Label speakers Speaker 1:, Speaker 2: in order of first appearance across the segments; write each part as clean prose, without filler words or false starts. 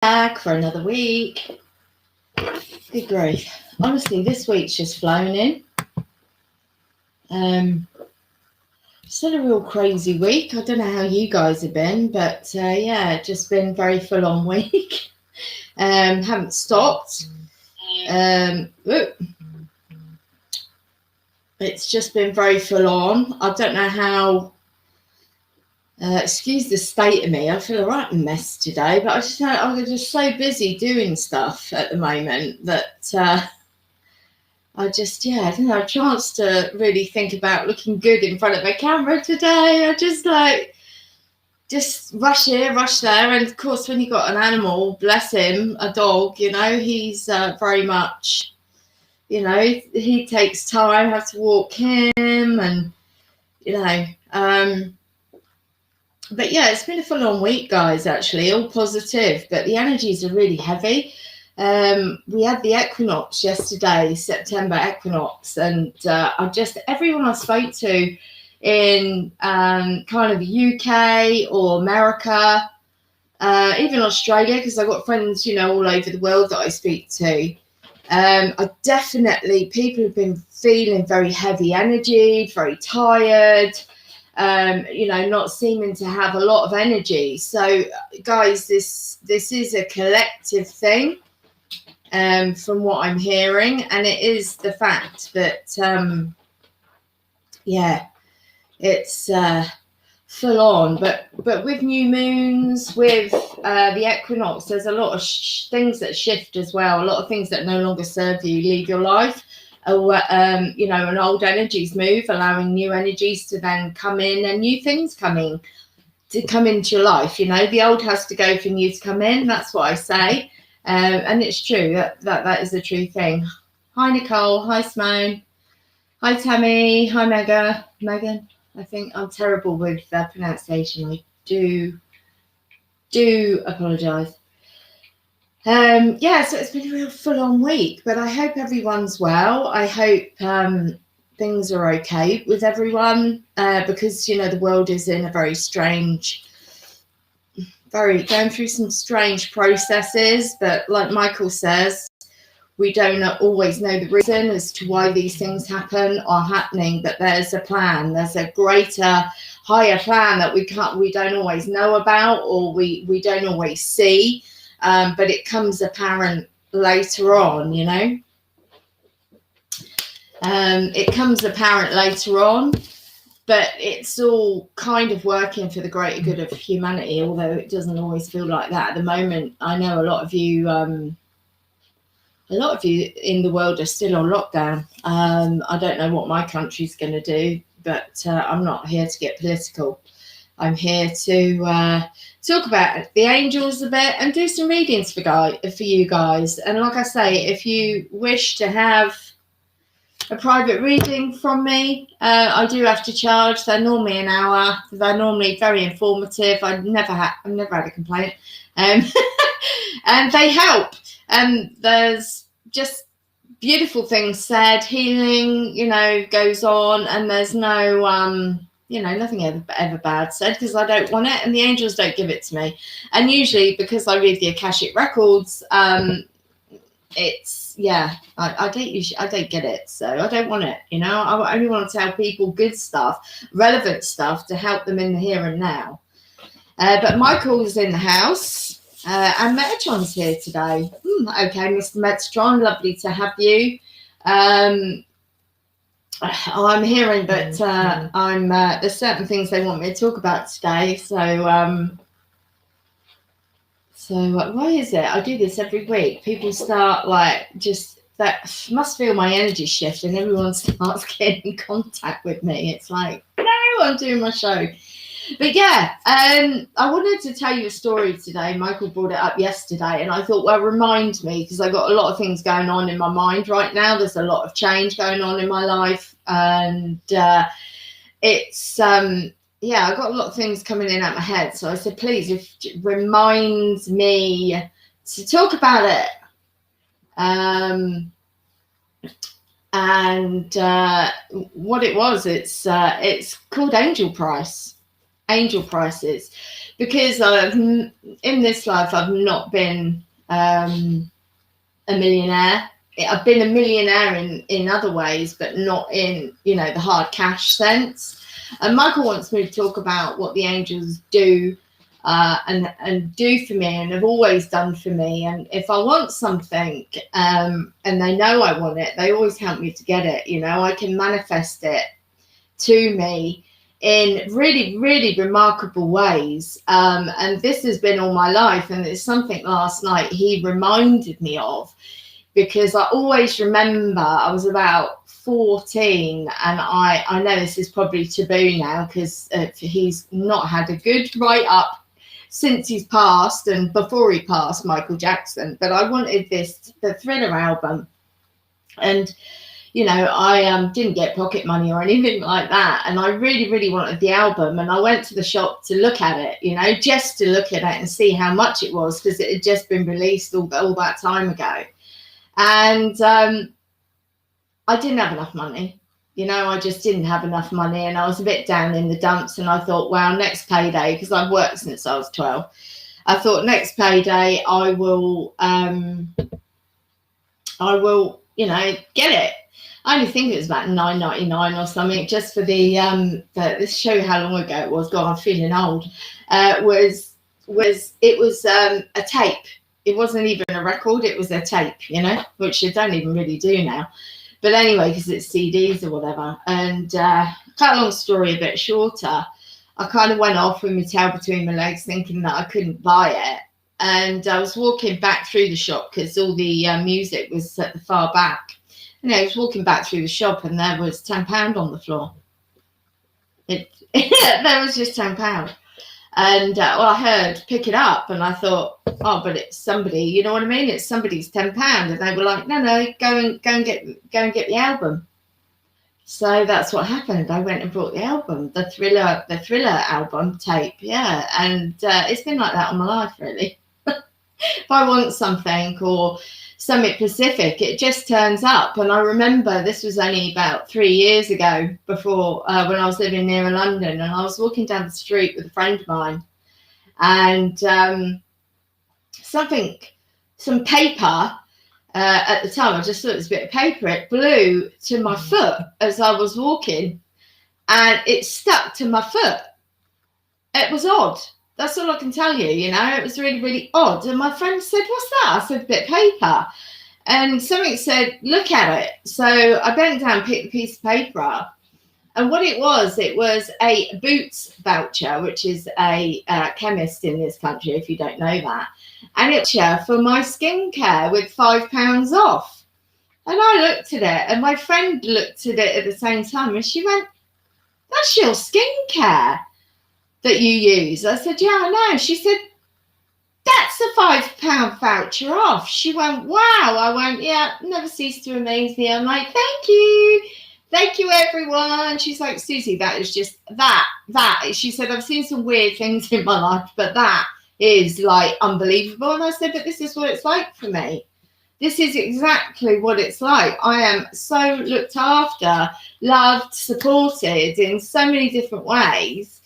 Speaker 1: back for another week. Good grief. Honestly, this week's just flown in. Still a real crazy week. I don't know how you guys have been, but yeah, just been very full on week. Haven't stopped. It's just been very full on. I don't know how. Excuse the state of me. I feel a right mess today, but I'm just so busy doing stuff at the moment that I didn't have a chance to really think about looking good in front of a camera today. I just rush here, rush there, and of course, when you got an animal, bless him, a dog, he's very much, he takes time. I have to walk him, and but yeah, it's been a full-on week, guys, actually, all positive, but the energies are really heavy. We had the equinox yesterday, September equinox, and everyone I spoke to in kind of the UK or America, even Australia, because I've got friends, all over the world that I speak to. People have been feeling very heavy energy, very tired, not seeming to have a lot of energy. So, guys, this is a collective thing, from what I'm hearing, and it is the fact that, it's full on. But with new moons, with the equinox, there's a lot of things that shift as well. A lot of things that no longer serve you leave your life. And old energies move, allowing new energies to then come in, and new things come into your life. The old has to go for new to come in. That's what I say, and it's true. That is a true thing. Hi Nicole. Hi Simone. Hi Tammy. Hi Megan. I think I'm terrible with pronunciation. I do apologise. So it's been a real full-on week, but I hope everyone's well. I hope things are okay with everyone, because the world is in a very strange, going through some strange processes. But like Michael says, we don't always know the reason as to why these things happen or happening, but there's a plan. There's a greater, higher plan that we don't always know about, or we don't always see. But it comes apparent later on, it comes apparent later on, but it's all kind of working for the greater good of humanity, although it doesn't always feel like that at the moment. I know a lot of you in the world are still on lockdown. I don't know what my country's going to do, but I'm not here to get political. I'm here to talk about the angels a bit and do some readings for you guys. And like I say, if you wish to have a private reading from me, I do have to charge. They're normally an hour. They're normally very informative. I've never had a complaint, and they help. There's just beautiful things said. Healing, goes on, and there's no nothing ever bad said, because I don't want it, and the angels don't give it to me. And usually, because I read the Akashic records, I don't get it, so I don't want it. I only want to tell people good stuff, relevant stuff, to help them in the here and now. But Michael's in the house, and Metatron's here today. Okay, Mr. Metatron, lovely to have you. I'm hearing that there's certain things they want me to talk about today. So why is it I do this every week? People start that must feel my energy shift, and everyone starts getting in contact with me. It's like, no, I'm doing my show. But yeah, I wanted to tell you a story today. Michael brought it up yesterday, and I thought, well, remind me, because I've got a lot of things going on in my mind right now. There's a lot of change going on in my life, and it's I've got a lot of things coming in at my head. So I said, please, if remind me to talk about it. And what it was, it's called Angel Price. angel prices, because in this life I've not been a millionaire. I've been a millionaire in other ways, but not in, you know, the hard cash sense. And Michael wants me to talk about what the angels do and do for me, and have always done for me. And if I want something and they know I want it, they always help me to get it. You know, I can manifest it to me in really, really remarkable ways. And this has been all my life. And it's something last night he reminded me of, because I always remember I was about 14, and I know this is probably taboo now because he's not had a good write-up since he's passed and before he passed, Michael Jackson. But I wanted the Thriller album, and you know, I didn't get pocket money or anything like that, and I really, really wanted the album. And I went to the shop to look at it, you know, just to look at it and see how much it was, because it had just been released all that time ago. And I didn't have enough money. You know, I just didn't have enough money, and I was a bit down in the dumps. And I thought, well, next payday, because I've worked since I was 12, I thought next payday I will, you know, get it. I only think it was about $9.99 or something, just for this show you how long ago it was. God, I'm feeling old. It was a tape. It wasn't even a record, it was a tape, you know, which you don't even really do now. But anyway, because it's CDs or whatever. And cut a long story a bit shorter, I kind of went off with my tail between my legs, thinking that I couldn't buy it. And I was walking back through the shop because all the music was at the far back. And I was walking back through the shop, and there was £10 on the floor. There was just £10. And well, I heard pick it up, and I thought, oh, but it's somebody, you know what I mean? It's somebody's £10, and they were like, no, go and get the album. So that's what happened. I went and bought the album, the Thriller album tape, yeah. And it's been like that all my life, really. If I want something or something specific, it just turns up. And I remember this was only about 3 years ago, before when I was living near London, and I was walking down the street with a friend of mine, and some paper at the time, I just thought it was a bit of paper, it blew to my foot as I was walking, and it stuck to my foot. It was odd. That's all I can tell you, you know. It was really, really odd. And my friend said, what's that? I said, a bit of paper. And something said, look at it. So I bent down, picked the piece of paper up. And what it was a Boots voucher, which is a chemist in this country, if you don't know that. And it's for my skincare with £5 off. And I looked at it, and my friend looked at it at the same time, and she went, that's your skincare that you use? I said, yeah, I know. She said, that's a £5 voucher off. She went, wow. I went, yeah, never cease to amaze me. I'm like, thank you everyone. She's like, Susie, that is just that. She said, I've seen some weird things in my life, but that is like unbelievable. And I said, but this is what it's like for me. This is exactly what it's like. I am so looked after, loved, supported in so many different ways.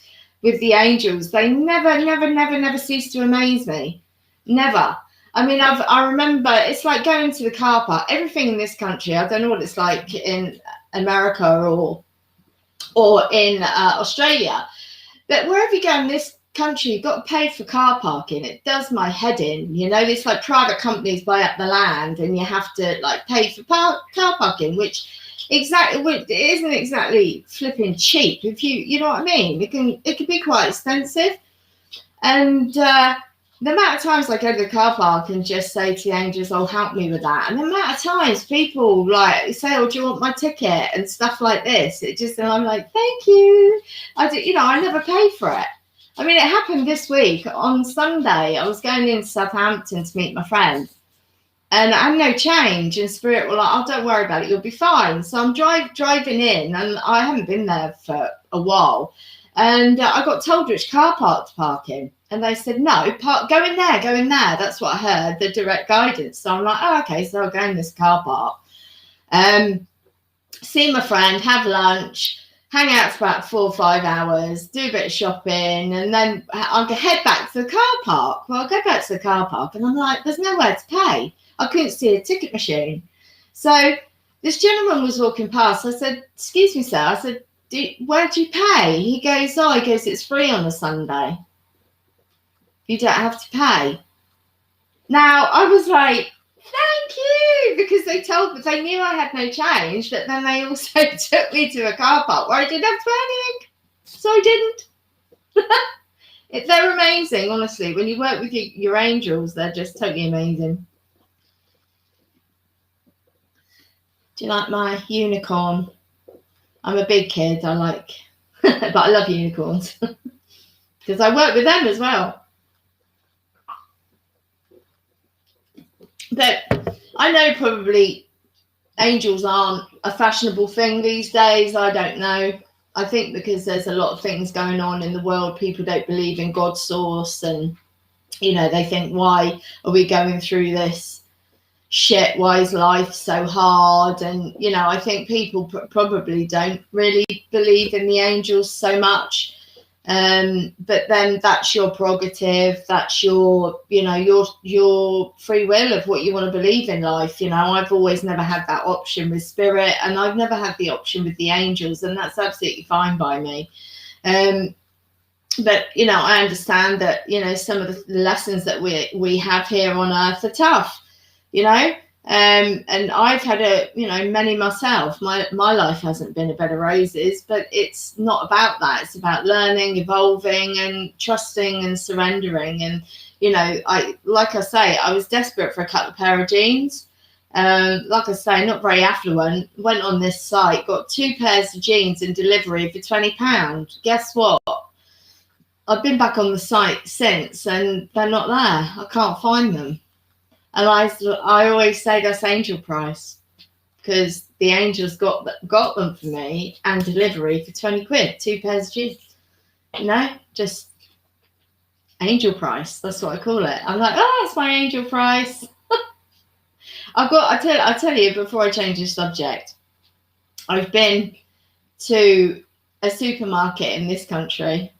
Speaker 1: With the angels, they never cease to amaze me. Never. I mean, I remember, it's like going to the car park. Everything in this country, I don't know what it's like in America or in Australia, but wherever you go in this country, you've got to pay for car parking. It does my head in, you know. It's like private companies buy up the land, and you have to like pay for car parking, which it isn't exactly flipping cheap, if you know what I mean. It can be quite expensive. And the amount of times I go to the car park and just say to the angels, oh, help me with that, and the amount of times people like say, oh, do you want my ticket and stuff like this, and I'm like, thank you. I never pay for it. I mean, it happened this week on Sunday. I was going into Southampton to meet my friend, and I had no change, and Spirit were like, oh, don't worry about it, you'll be fine. So I'm driving in, and I haven't been there for a while. And I got told which car park to park in. And they said, no, go in there. That's what I heard, the direct guidance. So I'm like, oh, okay, so I'll go in this car park. See my friend, have lunch, hang out for about 4 or 5 hours, do a bit of shopping, and then I'll head back to the car park. Well, I'll go back to the car park, and I'm like, there's nowhere to pay. I couldn't see a ticket machine. So this gentleman was walking past. I said, excuse me, sir. I said, where do you pay? He goes, it's free on a Sunday. You don't have to pay. Now, I was like, thank you, because they knew I had no change, but then they also took me to a car park where I didn't have to pay anything. So I didn't. They're amazing, honestly. When you work with your angels, they're just totally amazing. Do you like my unicorn? I'm a big kid. But I love unicorns because I work with them as well. But I know probably angels aren't a fashionable thing these days. I don't know. I think because there's a lot of things going on in the world, people don't believe in God's source, and they think, why are we going through this shit? Why is life so hard? And I think people probably don't really believe in the angels so much. But then that's your prerogative. That's your free will of what you want to believe in life. I've always never had that option with spirit, and I've never had the option with the angels, and that's absolutely fine by me. But I understand that some of the lessons that we have here on earth are tough. And I've had many myself. My life hasn't been a bed of roses, but it's not about that. It's about learning, evolving, and trusting and surrendering. And I was desperate for a couple of pair of jeans. Like I say, not very affluent. Went on this site, got 2 pairs of jeans in delivery for £20. Guess what? I've been back on the site since, and they're not there. I can't find them. And I always say that's angel price, because the angels got them for me and delivery for 20 quid, 2 pairs of jeans. Just angel price. That's what I call it. I'm like, that's my angel price. I tell you, before I change the subject, I've been to a supermarket in this country,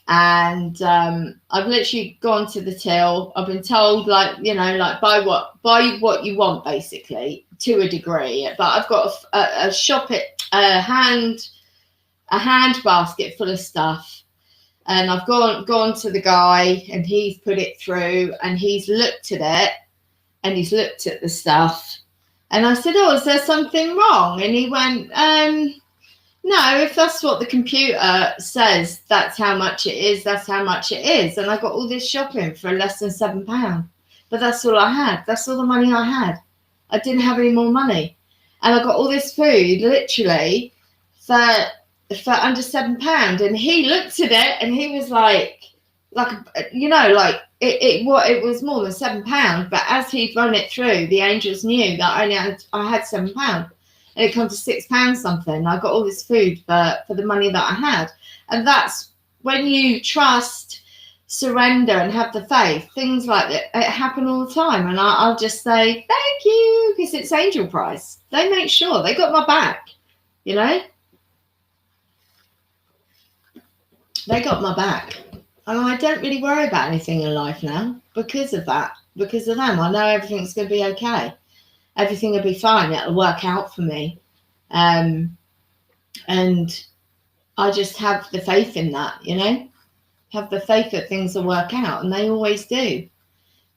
Speaker 1: and I've literally gone to the till. I've been told, buy what you want, basically, to a degree. But I've got a hand basket full of stuff, and I've gone to the guy, and he's put it through, and he's looked at it, and he's looked at the stuff, and I said, is there something wrong? And he went, no, if that's what the computer says, that's how much it is, that's how much it is. And I got all this shopping for less than £7. But that's all I had. That's all the money I had. I didn't have any more money. And I got all this food, literally, for under £7. And he looked at it, and he was it was more than £7. But as he'd run it through, the angels knew that I had £7. And it comes to £6 something. I got all this food for the money that I had. And that's when you trust, surrender, and have the faith. Things like that, it happen all the time. And I'll just say, thank you, because it's angel price. They make sure they got my back, They got my back. And I don't really worry about anything in life now because of that, because of them. I know everything's going to be okay. Everything will be fine. It'll work out for me. And I just have the faith in that, have the faith that things will work out, and they always do.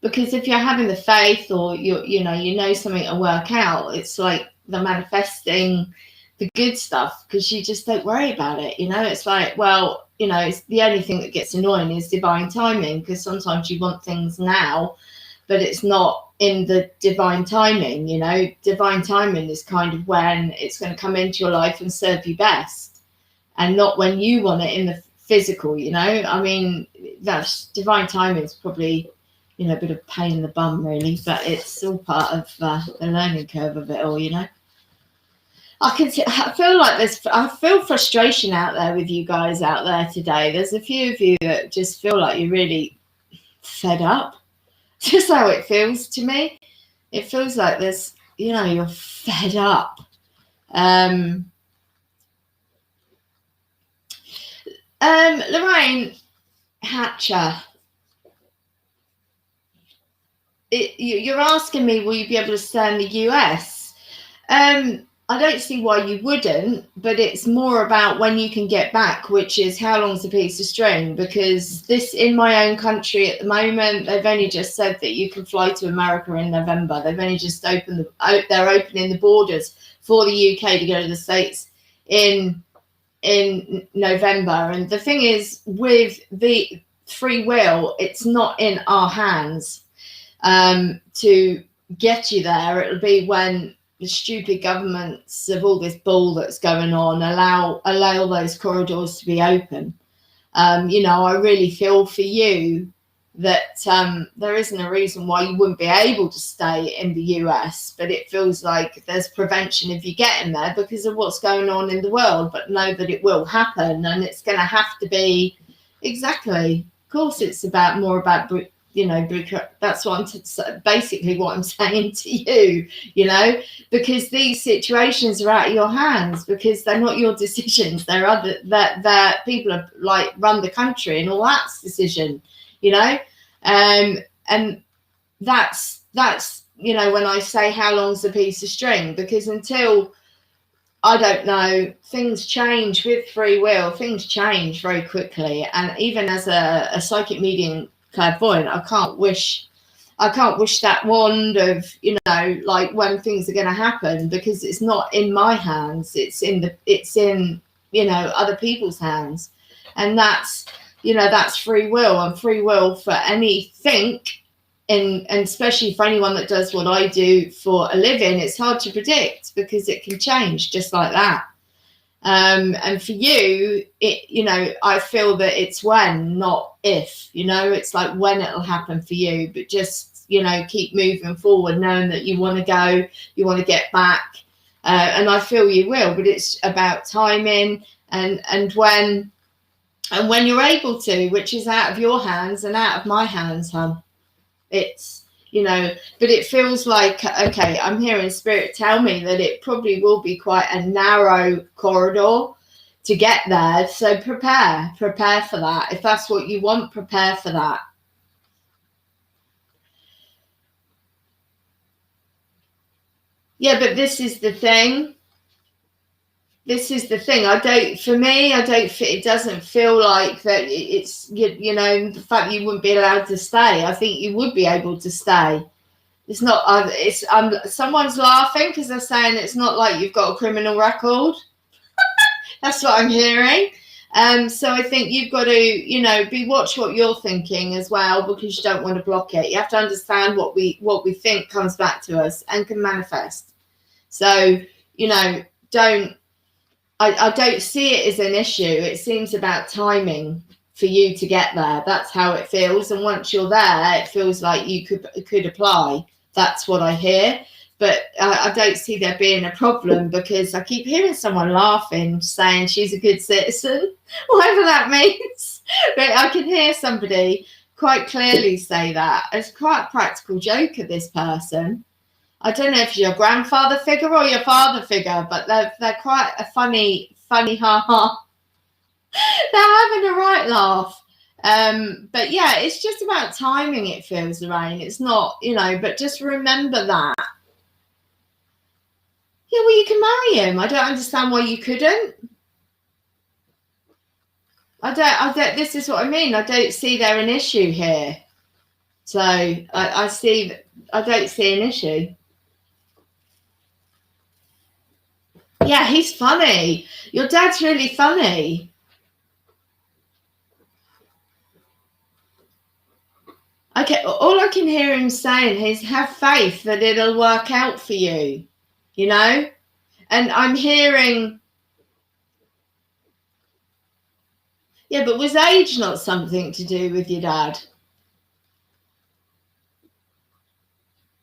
Speaker 1: Because if you're having the faith, or you know something will work out, it's like the manifesting the good stuff, because you just don't worry about it. It's like, it's the only thing that gets annoying is divine timing, because sometimes you want things now, but it's not in the divine timing. Divine timing is kind of when it's going to come into your life and serve you best, and not when you want it in the physical. I mean, that's divine timing is probably a bit of pain in the bum, really, but it's all part of the learning curve of it all. I feel frustration out there with you guys out there today. There's a few of you that just feel like you're really fed up. Just how it feels to me. It feels like you're fed up. Lorraine Hatcher, you're asking me, will you be able to stay in the US? I don't see why you wouldn't, but it's more about when you can get back, which is how long's a piece of string, because this, in my own country at the moment, they've only just said that you can fly to America in November. They've only just they're opening the borders for the UK to go to the States in November. And the thing is, with the free will, it's not in our hands to get you there. It'll be when the stupid governments of all this bull that's going on allow those corridors to be open. I really feel for you that there isn't a reason why you wouldn't be able to stay in the US, but it feels like there's prevention if you get in there because of what's going on in the world. But know that it will happen, and it's going to have to be exactly. Of course, it's more about that's basically what I'm saying to you. Because these situations are out of your hands, because they're not your decisions. They're that people are like run the country and all that's decision. And that's when I say how long's a piece of string, because until, I don't know, things change with free will. Things change very quickly, and even as a psychic medium clairvoyant, I can't wish that wand of like when things are going to happen, because it's not in my hands. It's in other people's hands, and that's free will. And free will for anything, and especially for anyone that does what I do for a living, it's hard to predict because it can change just like that. And for you, I feel that it's when, not if. It's like when it'll happen for you, but just keep moving forward, knowing that you want to go, you want to get back, and I feel you will. But it's about timing and when you're able to, which is out of your hands and out of my hands, hon. It's but it feels like, okay, I'm hearing spirit tell me that it probably will be quite a narrow corridor to get there. So prepare for that. If that's what you want, prepare for that. Yeah, but this is the thing. It doesn't feel like that. It's, the fact that you wouldn't be allowed to stay. I think you would be able to stay. It's not, someone's laughing because they're saying it's not like you've got a criminal record. That's what I'm hearing. So I think you've got to, watch what you're thinking as well, because you don't want to block it. You have to understand what we think comes back to us and can manifest. So, I don't see it as an issue. It seems about timing for you to get there. That's how it feels. And once you're there, it feels like you could apply. That's what I hear. But I don't see there being a problem, because I keep hearing someone laughing, saying she's a good citizen, whatever that means. But I can hear somebody quite clearly say that. It's quite a practical joker, this person. I don't know if you're your grandfather figure or your father figure, but they're quite a funny ha-ha. They're having a right laugh. But yeah, it's just about timing, it feels, Lorraine. It's not, but just remember that. Yeah, well, you can marry him. I don't understand why you couldn't. I don't, this is what I mean. I don't see there an issue here. So I don't see an issue. Yeah, he's funny. Your dad's really funny. Okay, all I can hear him saying is have faith that it'll work out for you, And I'm hearing, yeah, but was age not something to do with your dad?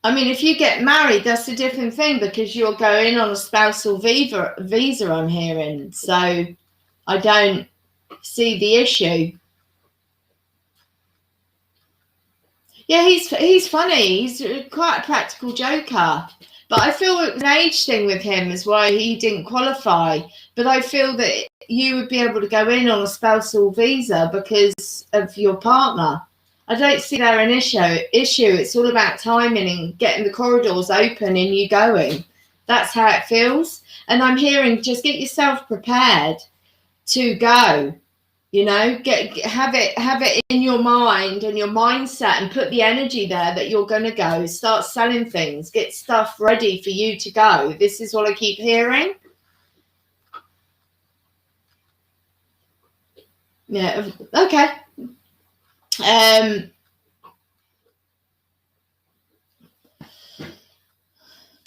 Speaker 1: I mean, if you get married, that's a different thing, because you're going on a spousal visa, I'm hearing. So I don't see the issue. Yeah, he's funny. He's quite a practical joker. But I feel an age thing with him is why he didn't qualify. But I feel that you would be able to go in on a spousal visa because of your partner. I don't see there an issue. It's all about timing and getting the corridors open and you going. That's how it feels. And I'm hearing, just get yourself prepared to go. You know, have it in your mind and your mindset, and put the energy there that you're going to go. Start selling things. Get stuff ready for you to go. This is what I keep hearing. Yeah. Okay.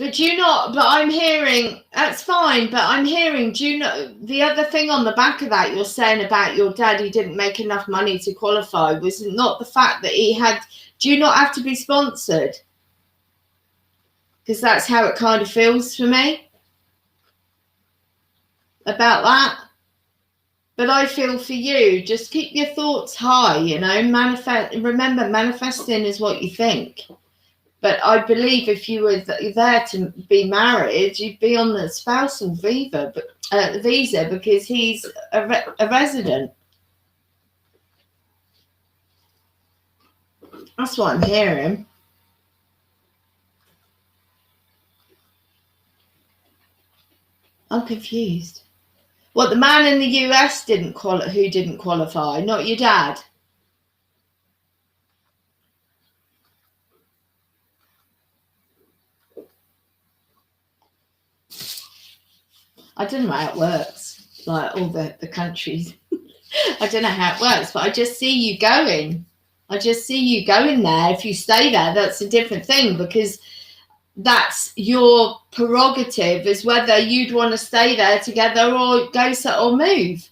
Speaker 1: But I'm hearing, that's fine, but I'm hearing, do you know, the other thing on the back of that you're saying about your dad, he didn't make enough money to qualify, was not the fact that he had, do you not have to be sponsored? Because that's how it kind of feels for me about that. But I feel for you, just keep your thoughts high, you know, remember, manifesting is what you think. But I believe if you were there to be married, you'd be on the spousal visa because he's a resident. That's what I'm hearing. I'm confused. What, the man in the US who didn't qualify? Not your dad? I don't know how it works, like all the countries. I don't know how it works, but I just see you going. I just see you going there. If you stay there, that's a different thing, because that's your prerogative, is whether you'd want to stay there together or go or move.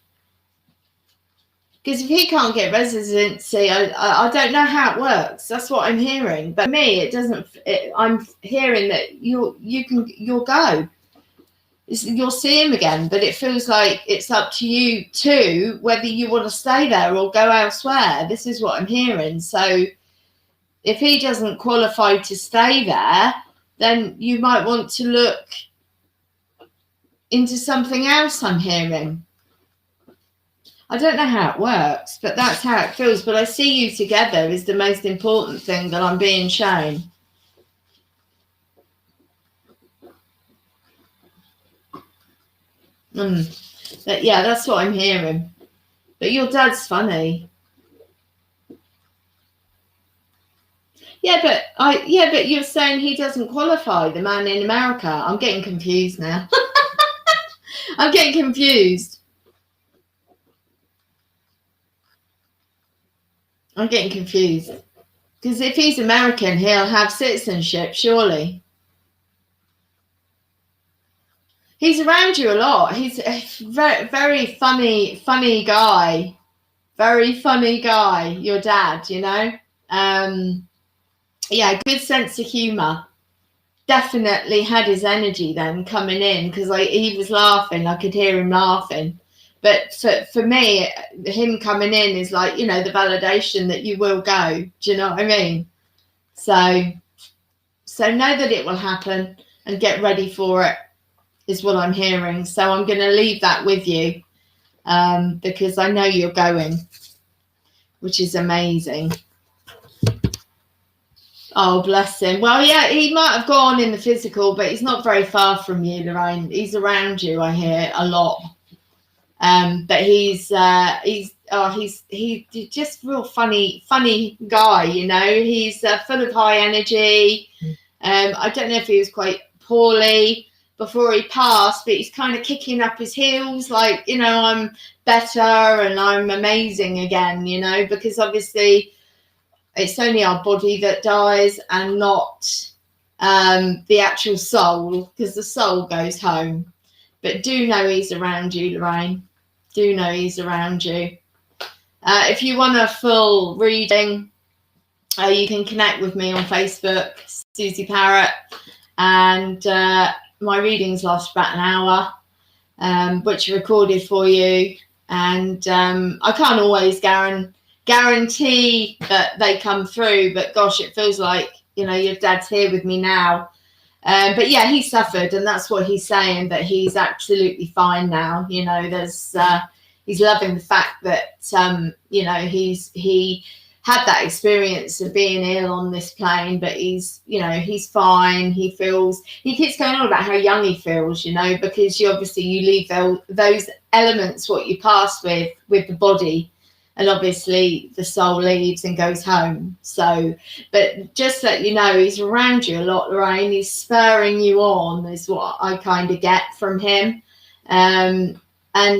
Speaker 1: Because if he can't get residency, I don't know how it works. That's what I'm hearing. But me, it doesn't. I'm hearing that you'll go. You'll see him again, but it feels like it's up to you too, whether you want to stay there or go elsewhere. This is what I'm hearing. So if he doesn't qualify to stay there, then you might want to look into something else, I'm hearing. I don't know how it works, but that's how it feels. But I see you together is the most important thing that I'm being shown. But yeah, that's what I'm hearing. But your dad's funny. Yeah, but you're saying he doesn't qualify, the man in America. I'm getting confused now. I'm getting confused. Because if he's American, he'll have citizenship, surely. He's around you a lot. He's a very, very funny guy. Very funny guy, your dad, you know. Yeah, good sense of humour. Definitely had his energy then coming in, because he was laughing. I could hear him laughing. But for me, him coming in is like, you know, the validation that you will go. Do you know what I mean? So know that it will happen and get ready for it, is what I'm hearing. So I'm going to leave that with you, because I know you're going, which is amazing. Oh, bless him. Well, yeah, he might have gone in the physical, but he's not very far from you, Lorraine. He's around you, I hear, a lot. But he's just real funny guy, you know. He's full of high energy. I don't know if he was quite poorly before he passed, but he's kind of kicking up his heels, like, you know, I'm better and I'm amazing again, you know, because obviously it's only our body that dies and not the actual soul, because the soul goes home. But do know he's around you, Lorraine. Do know he's around you. If you want a full reading, you can connect with me on Facebook, Suzi Parrett, and my readings last about an hour, which are recorded for you. And I can't always guarantee that they come through, but gosh, it feels like, you know, your dad's here with me now. But yeah, he suffered, and that's what he's saying, that he's absolutely fine now. You know, he's loving the fact that you know, he had that experience of being ill on this plane, but he's, you know, he's fine. He keeps going on about how young he feels, you know, because you leave those elements, what you pass with the body, and obviously the soul leaves and goes home. So, but just let you know, he's around you a lot, Lorraine. He's spurring you on, is what I kind of get from him. And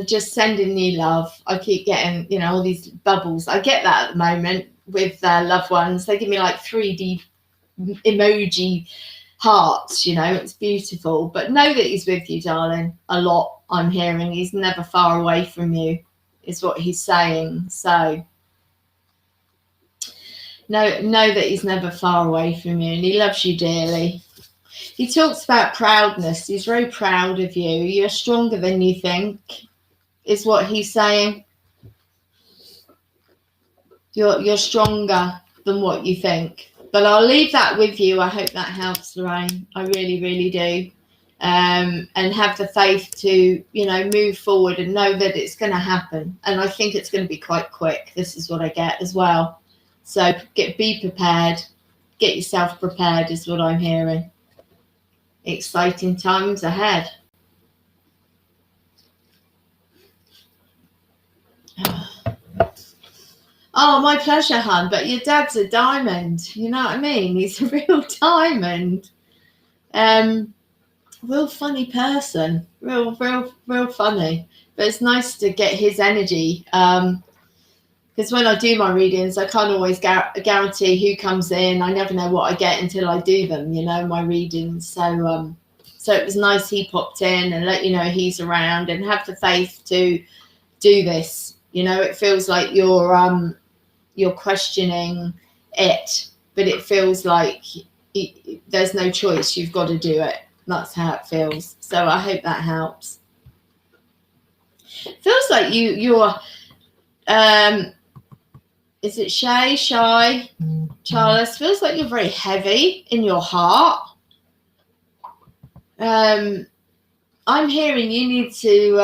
Speaker 1: just sending you love. I keep getting, you know, all these bubbles. I get that at the moment with loved ones. They give me like 3D emoji hearts, you know. It's beautiful. But know that he's with you, darling, a lot. I'm hearing he's never far away from you, is what he's saying. So know that he's never far away from you, and he loves you dearly. He talks about proudness. He's very proud of you. You're stronger than you think, is what he's saying. You're stronger than what you think. But I'll leave that with you. I hope that helps, Lorraine. I really, really do. And have the faith to, you know, move forward and know that it's going to happen. And I think it's going to be quite quick. This is what I get as well. So be prepared. Get yourself prepared is what I'm hearing. Exciting times ahead. Oh, my pleasure, hon. But your dad's a diamond. You know what I mean? He's a real diamond. Real funny person. Real funny. But it's nice to get his energy. Because when I do my readings, I can't always guarantee who comes in. I never know what I get until I do them, you know, my readings. So it was nice he popped in and let you know he's around, and have the faith to do this. You know, it feels like you're questioning it, but it feels like there's no choice. You've got to do it. That's how it feels. So I hope that helps. Feels like you're is it shy, Charles? Feels like you're very heavy in your heart. I'm hearing you need to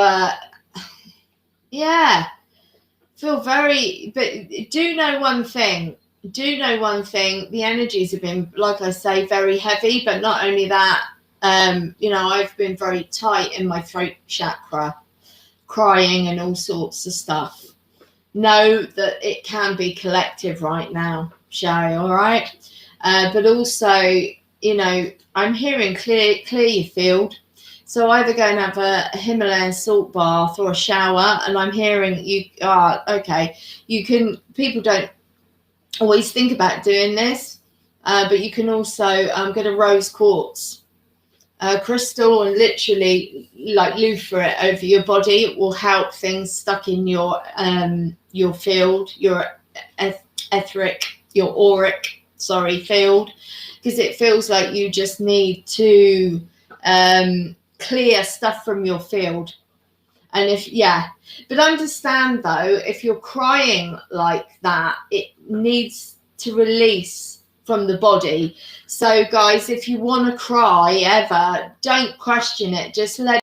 Speaker 1: feel very, but do know one thing. The energies have been, like I say, very heavy. But not only that, you know, I've been very tight in my throat chakra, crying and all sorts of stuff. Know that it can be collective right now, Sherry, all right? But also, you know, I'm hearing clear your field. So either go and have a Himalayan salt bath or a shower, and I'm hearing you are okay. You can, people don't always think about doing this, but you can also get a rose quartz crystal and literally like loofah it over your body. It will help things stuck in your field, your auric field, because it feels like you just need to clear stuff from your field. And but understand though, if you're crying like that, it needs to release from the body. So guys, if you want to cry ever, don't question it, just let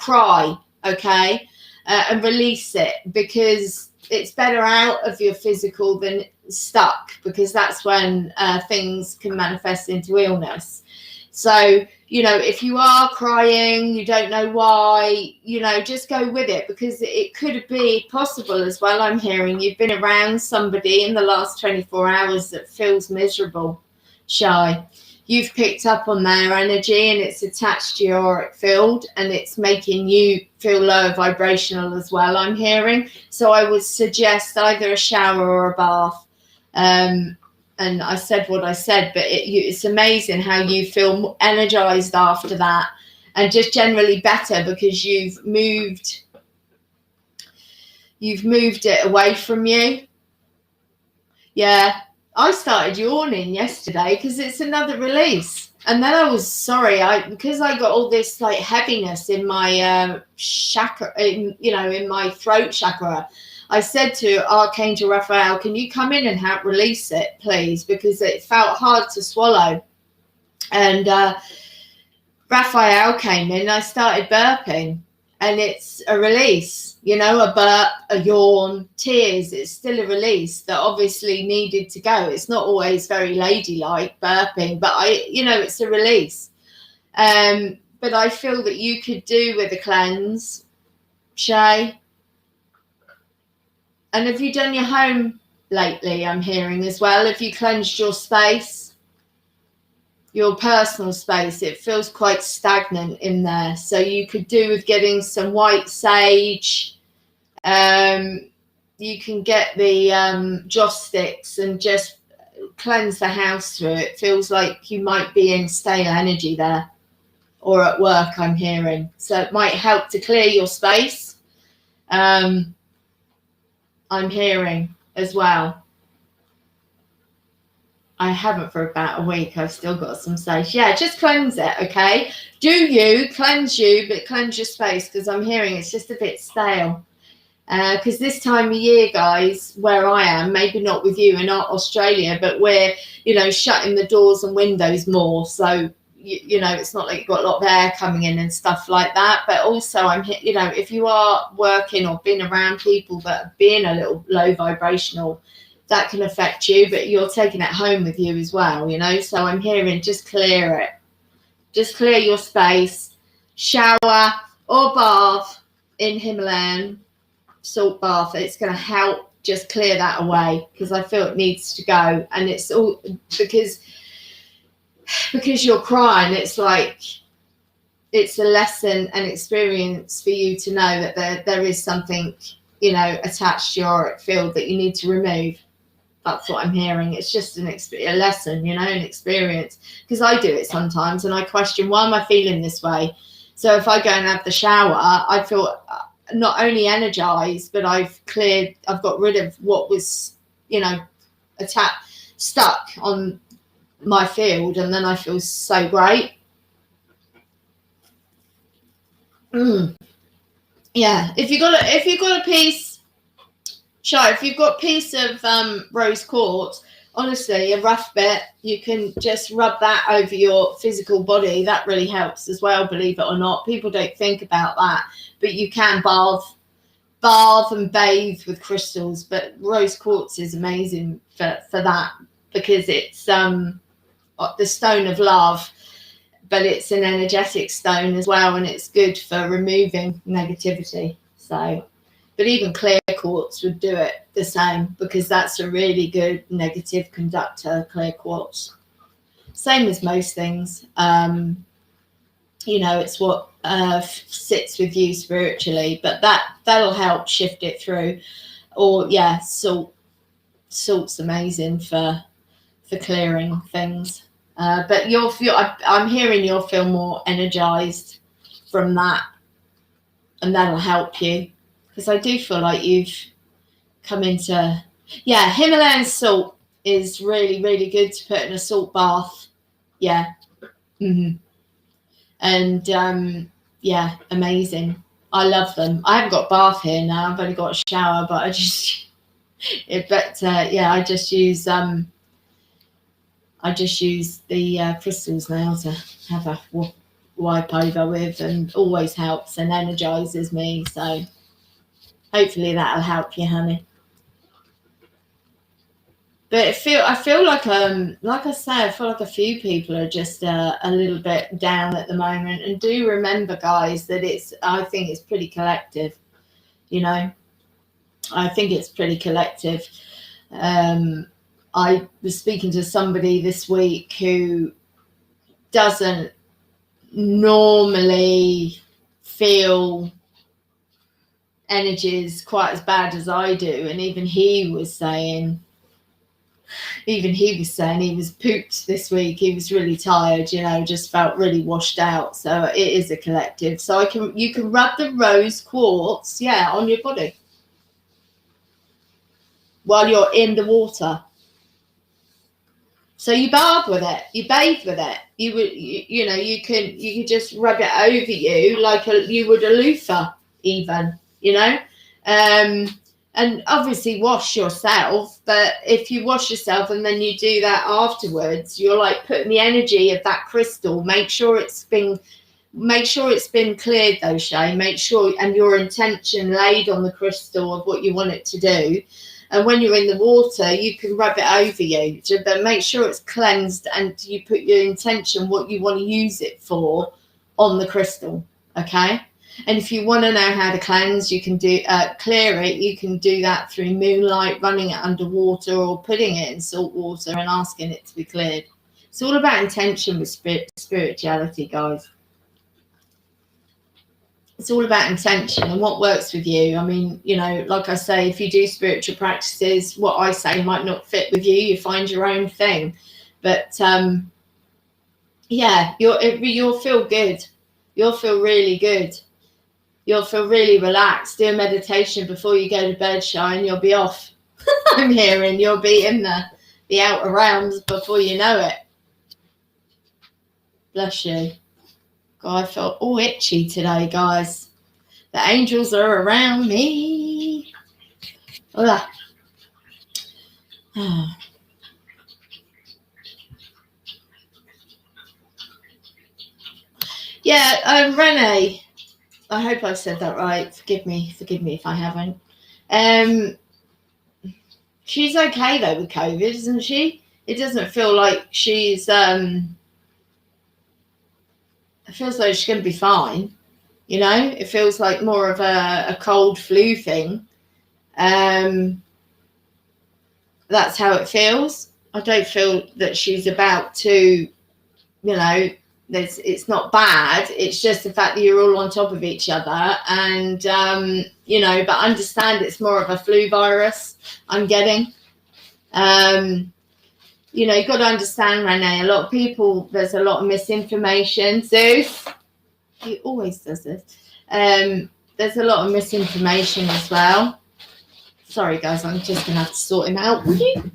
Speaker 1: cry, okay? And release it, because it's better out of your physical than stuck, because that's when things can manifest into illness. So, you know, if you are crying, you don't know why, you know, just go with it, because it could be possible as well. I'm hearing you've been around somebody in the last 24 hours that feels miserable, shy. You've picked up on their energy and it's attached to your auric field, and it's making you feel lower vibrational as well, I'm hearing. So I would suggest either a shower or a bath. And I said what I said, but it's amazing how you feel energized after that, and just generally better, because you've moved it away from you. Yeah, I started yawning yesterday because it's another release. And then I was sorry, because I got all this like heaviness in my chakra, in my throat chakra. I said to Archangel Raphael, can you come in and help release it, please? Because it felt hard to swallow. And Raphael came in, I started burping, and it's a release, you know, a burp, a yawn, tears. It's still a release that obviously needed to go. It's not always very ladylike burping, but it's a release. But I feel that you could do with a cleanse, Shay. And have you done your home lately? I'm hearing as well. Have you cleansed your space, your personal space? It feels quite stagnant in there. So you could do with getting some white sage. You can get the joss sticks and just cleanse the house through it. Feels like you might be in stale energy there, or at work, I'm hearing. So it might help to clear your space. I'm hearing as well. I haven't for about a week. I've still got some sage. Yeah, just cleanse it, okay? Do you, cleanse you, but cleanse your space, because I'm hearing it's just a bit stale. Because this time of year, guys, where I am, maybe not with you in Australia, but we're, shutting the doors and windows more. So, it's not like you've got a lot of air coming in and stuff like that. But also, if you are working or been around people that are being a little low vibrational, that can affect you, but you're taking it home with you as well, So I'm hearing just clear it. Just clear your space. Shower or bath in Himalayan salt bath. It's going to help just clear that away, because I feel it needs to go. And it's all because you're crying. It's like it's a lesson and experience for you to know that there is something, attached to your auric field that you need to remove. That's what I'm hearing. It's just a lesson, an experience. Because I do it sometimes and I question, why am I feeling this way? So if I go and have the shower, I feel not only energized, but I've got rid of what was, stuck on my field, and then I feel so great. Yeah, if you've got a piece, if you've got a piece of rose quartz, honestly, a rough bit, you can just rub that over your physical body. That really helps as well, believe it or not. People don't think about that, but you can bath and bathe with crystals. But rose quartz is amazing for that, because it's the stone of love, but it's an energetic stone as well, and it's good for removing negativity. So, but even clear quartz would do it the same, because that's a really good negative conductor, clear quartz. Same as most things. It's what sits with you spiritually, but that'll help shift it through. Or yeah, salt's amazing for clearing things. But I'm hearing you'll feel more energized from that, and that'll help you, because I do feel like you've come into, Himalayan salt is really, really good to put in a salt bath. Yeah. Mm-hmm. And amazing. I love them. I haven't got a bath here now. I've only got a shower, but I just the crystals now to have a wipe over with, and always helps and energizes me. So hopefully that'll help you, honey. But I feel like I say, I feel like a few people are just a little bit down at the moment. And do remember, guys, that I think it's pretty collective. I think it's pretty collective. I was speaking to somebody this week who doesn't normally feel energies quite as bad as I do, and even he was saying he was pooped this week. He was really tired, just felt really washed out. So it is a collective. So you can rub the rose quartz, on your body while you're in the water. So you bath with it, you bathe with it. You can just rub it over you like you would a loofah, even, And obviously wash yourself, but if you wash yourself and then you do that afterwards, you're like putting the energy of that crystal. Make sure it's been cleared though, Shay. Make sure, and your intention laid on the crystal of what you want it to do. And when you're in the water, you can rub it over you, but make sure it's cleansed and you put your intention, what you want to use it for, on the crystal. Okay. And if you want to know how to cleanse, you can do clear it. You can do that through moonlight, running it underwater, or putting it in salt water and asking it to be cleared. It's all about intention with spirituality, guys. It's all about intention and what works with you. I mean, you know, like I say, if you do spiritual practices, what I say might not fit with you. You find your own thing. But yeah, you'll feel good. You'll feel really good. You'll feel really relaxed. Do a meditation before you go to bed, Shine. You'll be off. I'm hearing you'll be in the outer realms before you know it. Bless you. God, I felt all itchy today, guys. The angels are around me. Ugh. Yeah, Renee. I hope I said that right. Forgive me if I haven't. She's okay though with COVID, isn't she? It doesn't feel like she's it feels like she's going to be fine. You know, it feels like more of a cold flu thing. That's how it feels. I don't feel that she's about to, you know, it's not bad. It's just the fact that you're all on top of each other, and you know, but understand it's more of a flu virus I'm getting. You know, you've got to understand, Renee, a lot of people, there's a lot of misinformation. Zeus, he always does this. There's a lot of misinformation as well. Sorry, guys, I'm just going to have to sort him out. Would you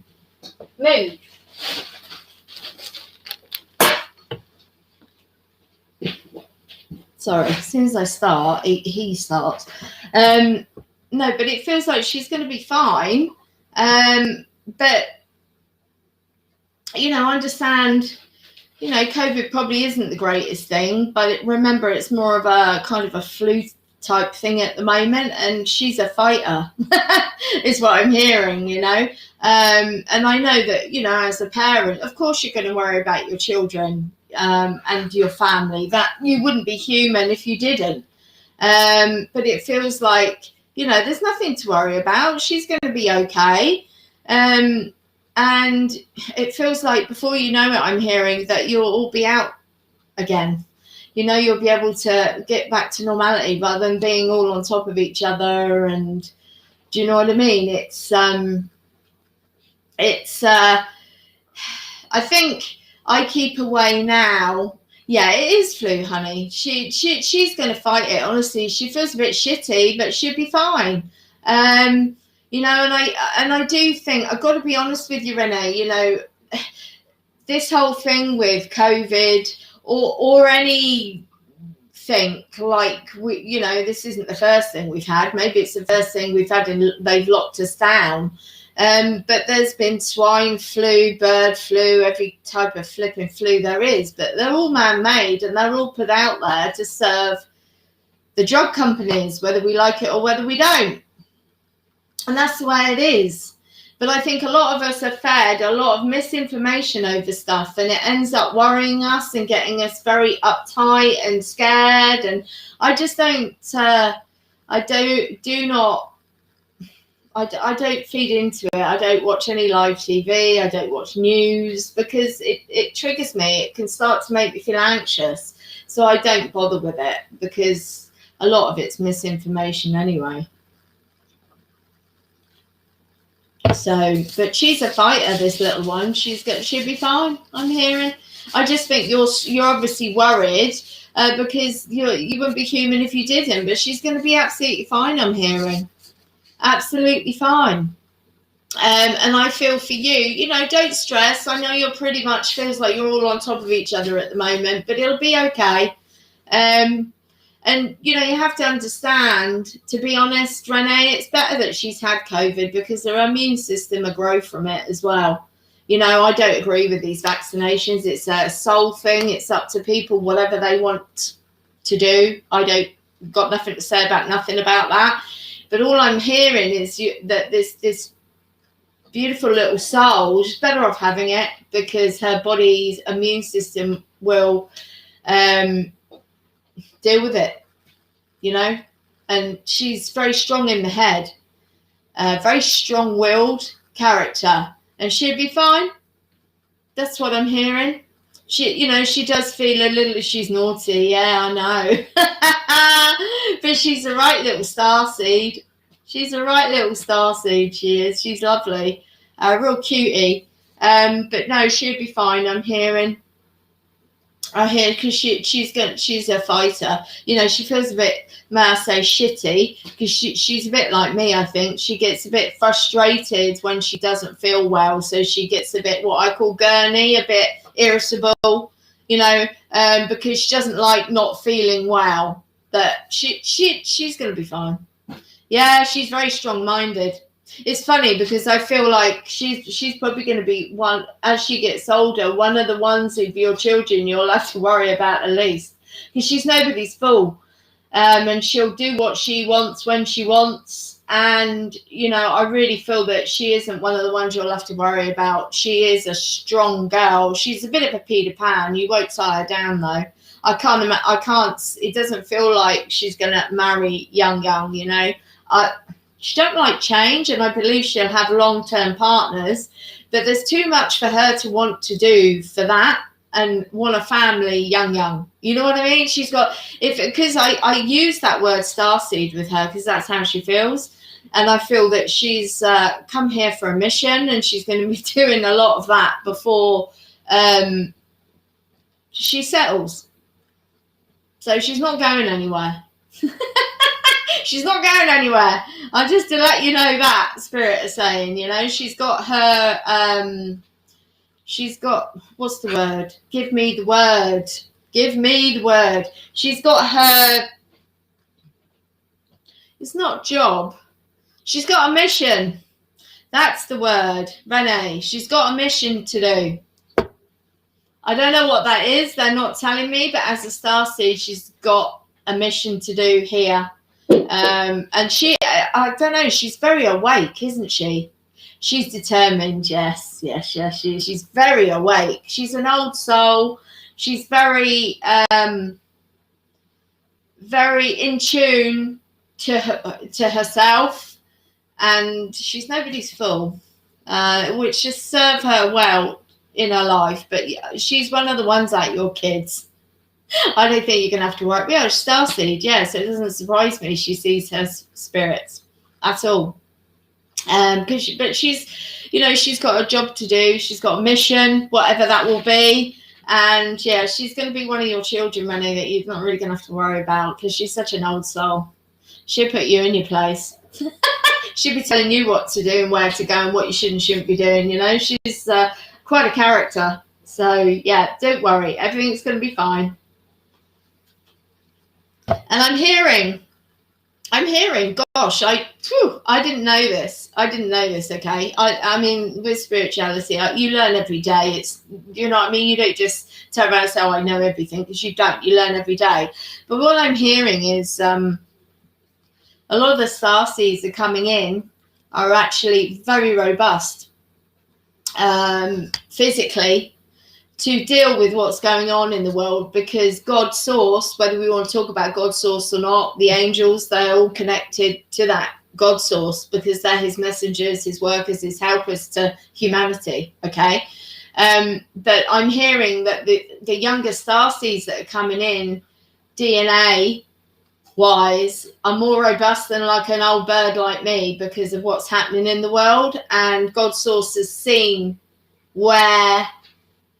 Speaker 1: move? Sorry, as soon as I start, he starts. No, but it feels like she's going to be fine. But, you know, understand, you know, COVID probably isn't the greatest thing, but remember, it's more of a kind of a flu type thing at the moment, and she's a fighter, is what I'm hearing, you know. And I know that, you know, as a parent, of course you're going to worry about your children and your family. That you wouldn't be human if you didn't. But it feels like, you know, there's nothing to worry about. She's going to be okay. And it feels like before you know it, I'm hearing that you'll all be out again. You know, you'll be able to get back to normality rather than being all on top of each other. And do you know what I mean? I think I keep away now. Yeah, it is flu, honey. She's going to fight it. Honestly, she feels a bit shitty, but she'll be fine. You know, and I do think, I've got to be honest with you, Renee, you know, this whole thing with COVID or anything like, you know, this isn't the first thing we've had. Maybe it's the first thing we've had and they've locked us down. But there's been swine flu, bird flu, every type of flipping flu there is. But they're all man-made and they're all put out there to serve the drug companies, whether we like it or whether we don't. And that's the way it is. But I think a lot of us are fed a lot of misinformation over stuff, and it ends up worrying us and getting us very uptight and scared. And I just don't, I don't feed into it. I don't watch any live TV. I don't watch news because it triggers me. It can start to make me feel anxious. So I don't bother with it because a lot of it's misinformation anyway. So, but she's a fighter, this little one. She'll be fine, I'm hearing. I just think you're obviously worried because you wouldn't be human if you didn't, but she's going to be absolutely fine, I'm hearing. Absolutely fine. And I feel for you, you know, don't stress. I know you're pretty much feels like you're all on top of each other at the moment, but it'll be okay. And, you know, you have to understand, to be honest, Renee, it's better that she's had COVID because her immune system will grow from it as well. You know, I don't agree with these vaccinations. It's a soul thing. It's up to people, whatever they want to do. I don't got nothing to say about nothing about that. But all I'm hearing is that this beautiful little soul, she's better off having it because her body's immune system will deal with it, you know. And she's very strong in the head, very strong-willed character, and she'll be fine. That's what I'm hearing. She, you know, she does feel a little, she's naughty, yeah, I know. But she's a right little starseed. She's a right little starseed, she is. She's lovely. A real cutie. But no, she'll be fine, I'm hearing. I hear, because she's a fighter. You know, she feels a bit, may I say, shitty, because she's a bit like me, I think. She gets a bit frustrated when she doesn't feel well, so she gets a bit, what I call gurney, a bit irritable, you know, because she doesn't like not feeling well. But she's going to be fine. Yeah, she's very strong-minded. It's funny because I feel like she's probably going to be one, as she gets older, one of the ones who, for your children, you'll have to worry about at least, because she's nobody's fool, and she'll do what she wants when she wants. And, you know, I really feel that she isn't one of the ones you'll have to worry about. She is a strong girl. She's a bit of a Peter Pan. You won't tie her down, though. I can't, it doesn't feel like she's going to marry young, you know. She don't like change, and I believe she'll have long-term partners, but there's too much for her to want to do for that and want a family young. You know what I mean? She's got, because I use that word starseed with her because that's how she feels. And I feel that she's come here for a mission, and she's going to be doing a lot of that before she settles. So she's not going anywhere. She's not going anywhere. Just to let you know that, Spirit is saying, you know, she's got her, she's got, what's the word? Give me the word. Give me the word. She's got her, it's not job. She's got a mission. That's the word, Renee. She's got a mission to do. I don't know what that is. They're not telling me, but as a starseed, she's got a mission to do here. And she, I don't know, she's very awake, isn't she? She's determined, yes, she's very awake. She's an old soul. She's very, very in tune to herself, and she's nobody's fool, which just serve her well in her life. But she's one of the ones like your kids. I don't think you're going to have to worry. Yeah, starseed, yeah, so it doesn't surprise me she sees her spirits at all. But she's, you know, she's got a job to do. She's got a mission, whatever that will be. And, yeah, she's going to be one of your children, Renee, that you're not really going to have to worry about because she's such an old soul. She'll put you in your place. She'll be telling you what to do and where to go and what you should and shouldn't be doing, you know. She's quite a character. So, yeah, don't worry. Everything's going to be fine. And I'm hearing, gosh, I didn't know this. Okay. I mean, with spirituality, you learn every day. It's, you know what I mean? You don't just turn around and say, oh, I know everything, because you don't. You learn every day. But what I'm hearing is a lot of the starseeds that are coming in are actually very robust physically, to deal with what's going on in the world, because God's source, whether we want to talk about God's source or not, the angels, they're all connected to that God source because they're his messengers, his workers, his helpers to humanity, okay? But I'm hearing that the younger starseeds that are coming in, DNA-wise, are more robust than like an old bird like me because of what's happening in the world, and God's source has seen where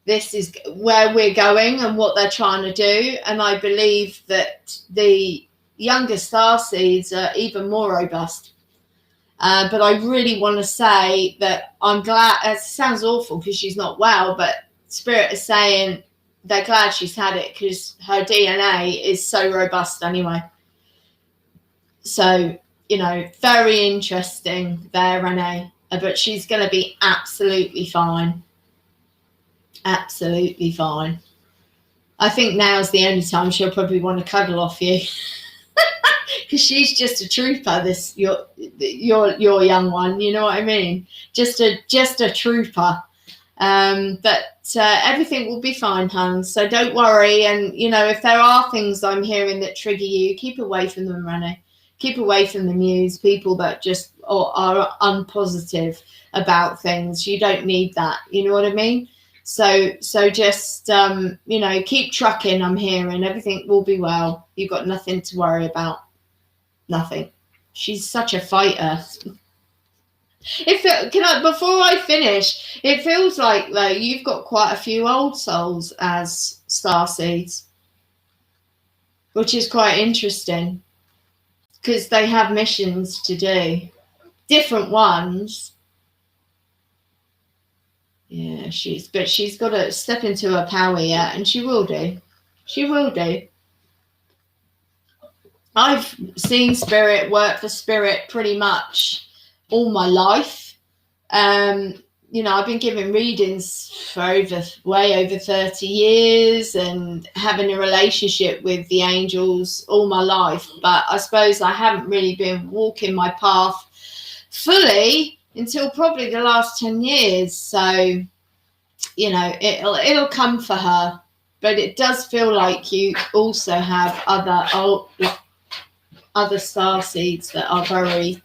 Speaker 1: this is, where we're going and what they're trying to do. And I believe that the younger starseeds are even more robust. But I really want to say that I'm glad, it sounds awful because she's not well, but Spirit is saying they're glad she's had it because her DNA is so robust anyway. So, you know, very interesting there, Renee. But she's going to be absolutely fine. Absolutely fine. I think now's the only time she'll probably want to cuddle off you. Because she's just a trooper, this your young one, you know what I mean? Just a trooper. But everything will be fine, hun. So don't worry. And you know, if there are things I'm hearing that trigger you, keep away from them, Renee. Keep away from the news, people that just are unpositive about things. You don't need that. You know what I mean? So just you know, keep trucking. I'm hearing everything will be well. You've got nothing to worry about. Nothing. She's such a fighter. Before I finish, it feels like though you've got quite a few old souls as starseeds, which is quite interesting because they have missions to do, different ones. Yeah, she's got to step into her power yet, and she will do. She will do. I've seen spirit work for spirit pretty much all my life. You know, I've been giving readings for way over 30 years and having a relationship with the angels all my life. But I suppose I haven't really been walking my path fully until probably the last 10 years. So, you know, it'll come for her. But it does feel like you also have other star seeds that are very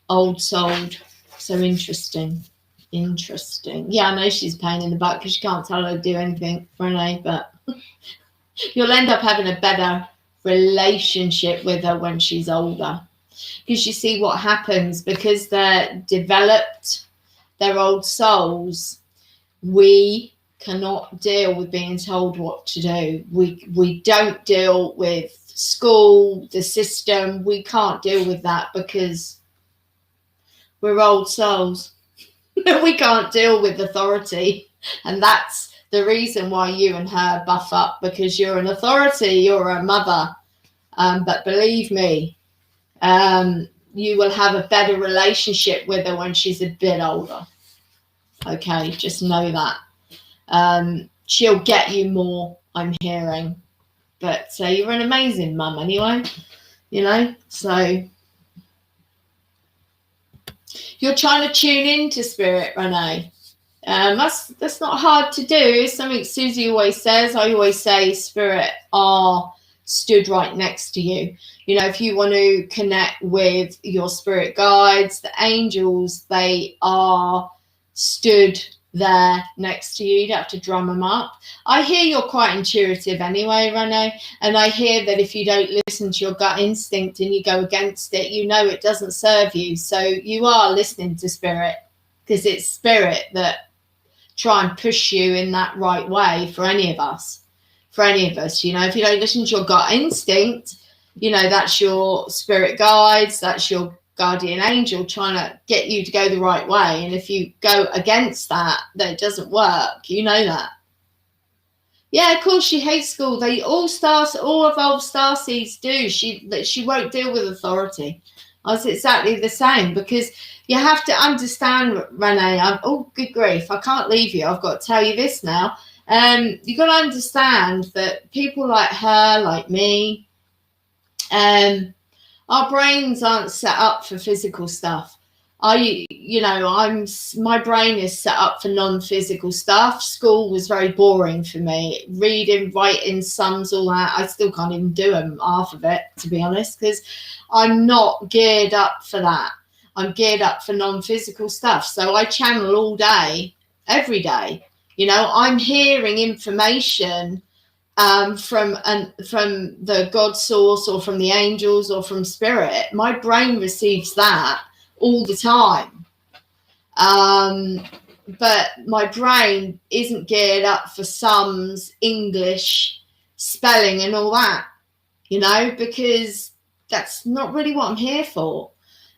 Speaker 1: old souled. So interesting. Yeah, I know she's a pain in the butt because she can't tell her to do anything, Renee, but you'll end up having a better relationship with her when she's older. Because you see what happens, because they're developed, they're old souls, we cannot deal with being told what to do. We don't deal with school, the system. We can't deal with that because we're old souls. We can't deal with authority. And that's the reason why you and her buff up, because you're an authority, you're a mother. But believe me, you will have a better relationship with her when she's a bit older. Okay, just know that. She'll get you more, I'm hearing. But you're an amazing mum anyway, you know. So you're trying to tune into spirit, Renee. That's not hard to do. It's something Suzi always says. I always say spirit are stood right next to you. You know, if you want to connect with your spirit guides, the angels, they are stood there next to you. You don't have to drum them up. I hear you're quite intuitive anyway, Renee, and I hear that if you don't listen to your gut instinct and you go against it, you know it doesn't serve you. So you are listening to spirit, because it's spirit that try and push you in that right way for any of us. You know, if you don't listen to your gut instinct, you know, that's your spirit guides, that's your guardian angel trying to get you to go the right way. And if you go against that, then it doesn't work. You know that. Yeah, of course she hates school. They all evolved starseeds do. She won't deal with authority. I was exactly the same, because you have to understand, Renee. Oh, good grief! I can't leave you. I've got to tell you this now. You've got to understand that people like her, like me, our brains aren't set up for physical stuff. My brain is set up for non-physical stuff. School was very boring for me. Reading, writing, sums, all that. I still can't even do them, half of it, to be honest, because I'm not geared up for that. I'm geared up for non-physical stuff. So I channel all day, every day. You know, I'm hearing information from the God source, or from the angels, or from spirit. My brain receives that all the time. But my brain isn't geared up for sums, English, spelling and all that, you know, because that's not really what I'm here for.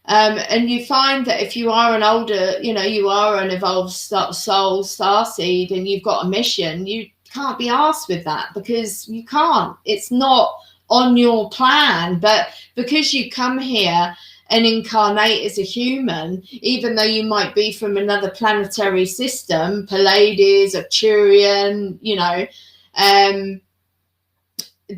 Speaker 1: And you find that if you are an older, you are an evolved soul starseed and you've got a mission, you can't be asked with that because you can't. It's not on your plan. But because you come here and incarnate as a human, even though you might be from another planetary system, Pleiades, Arcturian,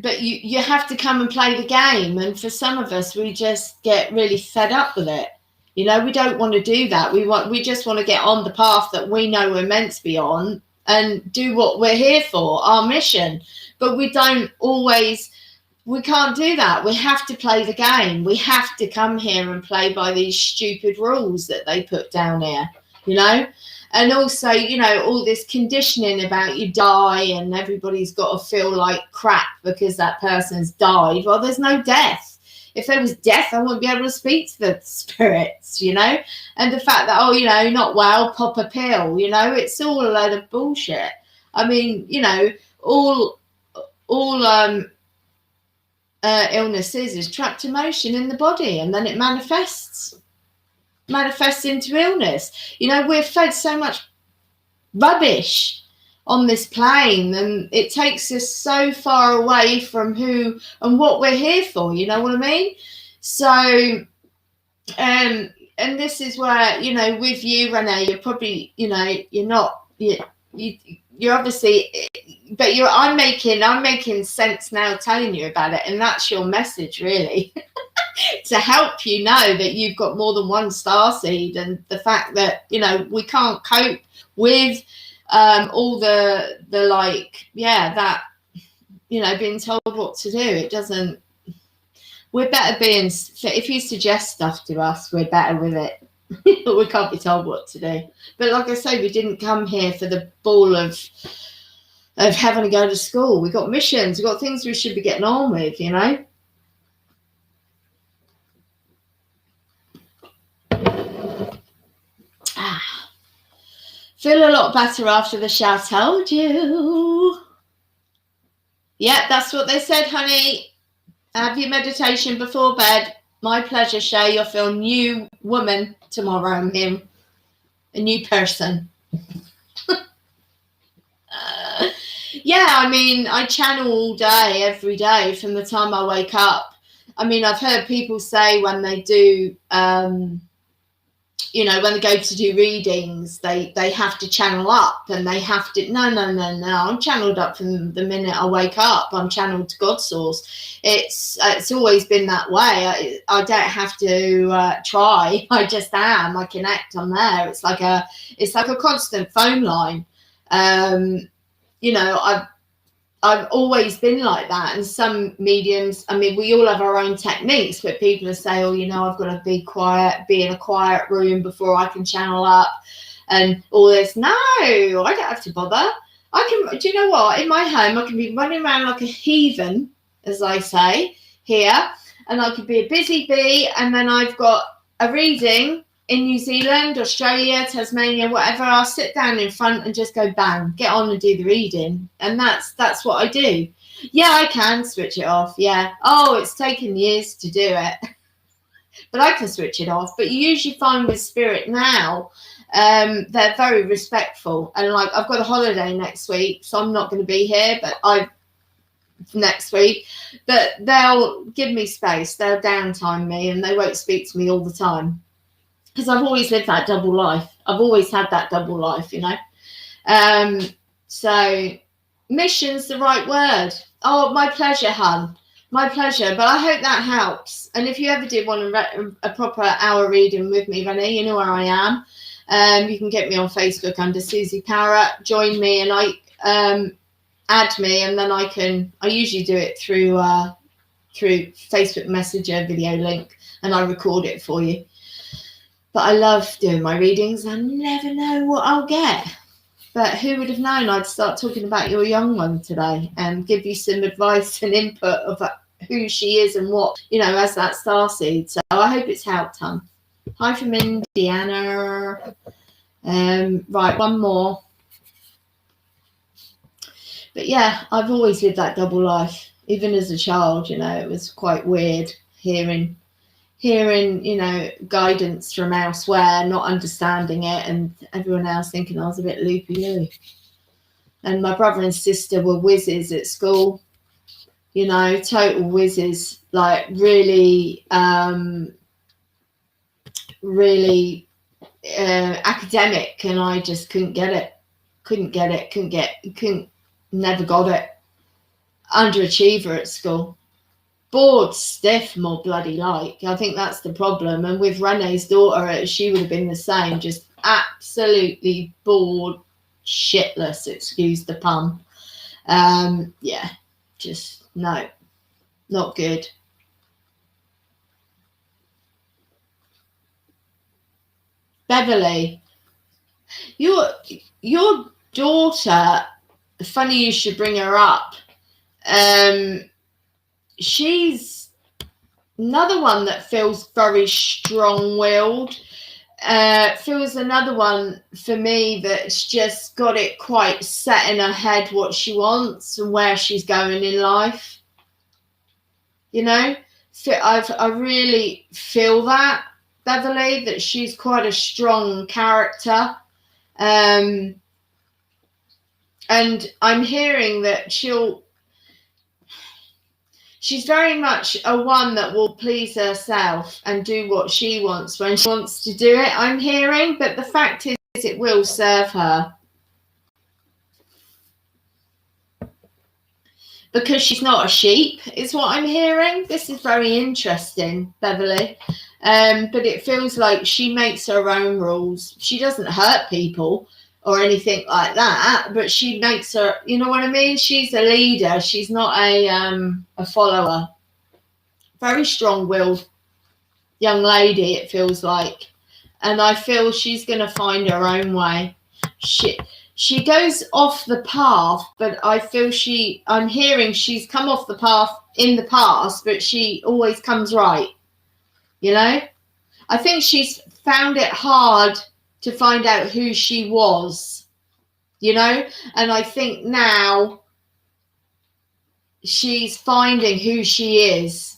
Speaker 1: but you have to come and play the game. And for some of us, we just get really fed up with it. We don't want to do that. We just want to get on the path that we know we're meant to be on and do what we're here for, our mission. But we can't do that. We have to play the game. We have to come here and play by these stupid rules that they put down here, And also, all this conditioning about you die and everybody's got to feel like crap because that person's died. Well, there's no death. If there was death, I wouldn't be able to speak to the spirits, And the fact that, not well, pop a pill, it's all a load of bullshit. I mean, all illnesses is trapped emotion in the body, and then it manifests into illness. We're fed so much rubbish on this plane, and it takes us so far away from who and what we're here for. You know what I mean? So, and this is where, with you, Renee, you're probably, you're not, you're obviously, but I'm making sense now telling you about it, and that's your message, really. To help you know that you've got more than one starseed, and the fact that we can't cope with all the that being told what to do. It doesn't. We're better being. If you suggest stuff to us, we're better with it. We can't be told what to do. But like I say, we didn't come here for the ball of having to go to school. We've got missions. We've got things we should be getting on with. Feel a lot better after the shower. Told you. Yeah, that's what they said, honey. Have your meditation before bed. My pleasure, Shay. You'll feel new woman tomorrow. I'm here. A new person. Yeah, I mean, I channel all day, every day, from the time I wake up. I mean, I've heard people say when they do... when they go to do readings, they have to channel up, and they have to, no, I'm channeled up from the minute I wake up. I'm channeled to God source. It's always been that way. I don't have to try. I just am. I connect. I'm there. It's like a constant phone line. I've always been like that. And some mediums, I mean, we all have our own techniques, but people say, I've got to be quiet, be in a quiet room before I can channel up and all this. No, I don't have to bother. Do you know what? In my home, I can be running around like a heathen, as I say here, and I could be a busy bee. And then I've got a reading in New Zealand, Australia, Tasmania, whatever. I'll sit down in front and just go bang, get on and do the reading. And that's what I do. Yeah, I can switch it off. Yeah. Oh, it's taken years to do it. But I can switch it off. But you usually find with spirit now, they're very respectful. And like, I've got a holiday next week, so I'm not going to be here, next week. But they'll give me space. They'll downtime me, and they won't speak to me all the time. Because I've always lived that double life. I've always had that double life, So mission's the right word. Oh, my pleasure, hun. My pleasure. But I hope that helps. And if you ever did want a proper hour reading with me, Renee, you know where I am. You can get me on Facebook under Suzi Parrett. Join me, and add me, and then I usually do it through Facebook Messenger video link, and I record it for you. But I love doing my readings. I never know what I'll get. But who would have known I'd start talking about your young one today and give you some advice and input of who she is and what, as that starseed. So I hope it's helped, hon. Hi from Indiana. Right, one more. But yeah, I've always lived that double life. Even as a child, it was quite weird hearing hearing, you know, guidance from elsewhere, not understanding it, and everyone else thinking I was a bit loopy-loo. And my brother and sister were whizzes at school, you know, total whizzes, like really, really academic, and I just couldn't get it. Never got it. Underachiever at school. Bored stiff, more bloody like. I think that's the problem. And with Renee's daughter, she would have been the same, just absolutely bored shitless, excuse the pun. Yeah, just no, not good. Beverly, your daughter, funny you should bring her up. She's another one that feels very strong-willed. Feels another one for me that's just got it quite set in her head what she wants and where she's going in life. You know, I really feel that, Beverly, that she's quite a strong character. And I'm hearing that she's very much a one that will please herself and do what she wants when she wants to do it, I'm hearing. But the fact is, it will serve her. Because she's not a sheep, is what I'm hearing. This is very interesting, Beverly. But it feels like she makes her own rules. She doesn't hurt people or anything like that, but she makes her, you know what I mean? She's a leader. She's not a follower. Very strong-willed young lady, it feels like. And I feel she's going to find her own way. She goes off the path, but I feel I'm hearing she's come off the path in the past, but she always comes right. You know? I think she's found it hard to find out who she was, you know? And I think now she's finding who she is.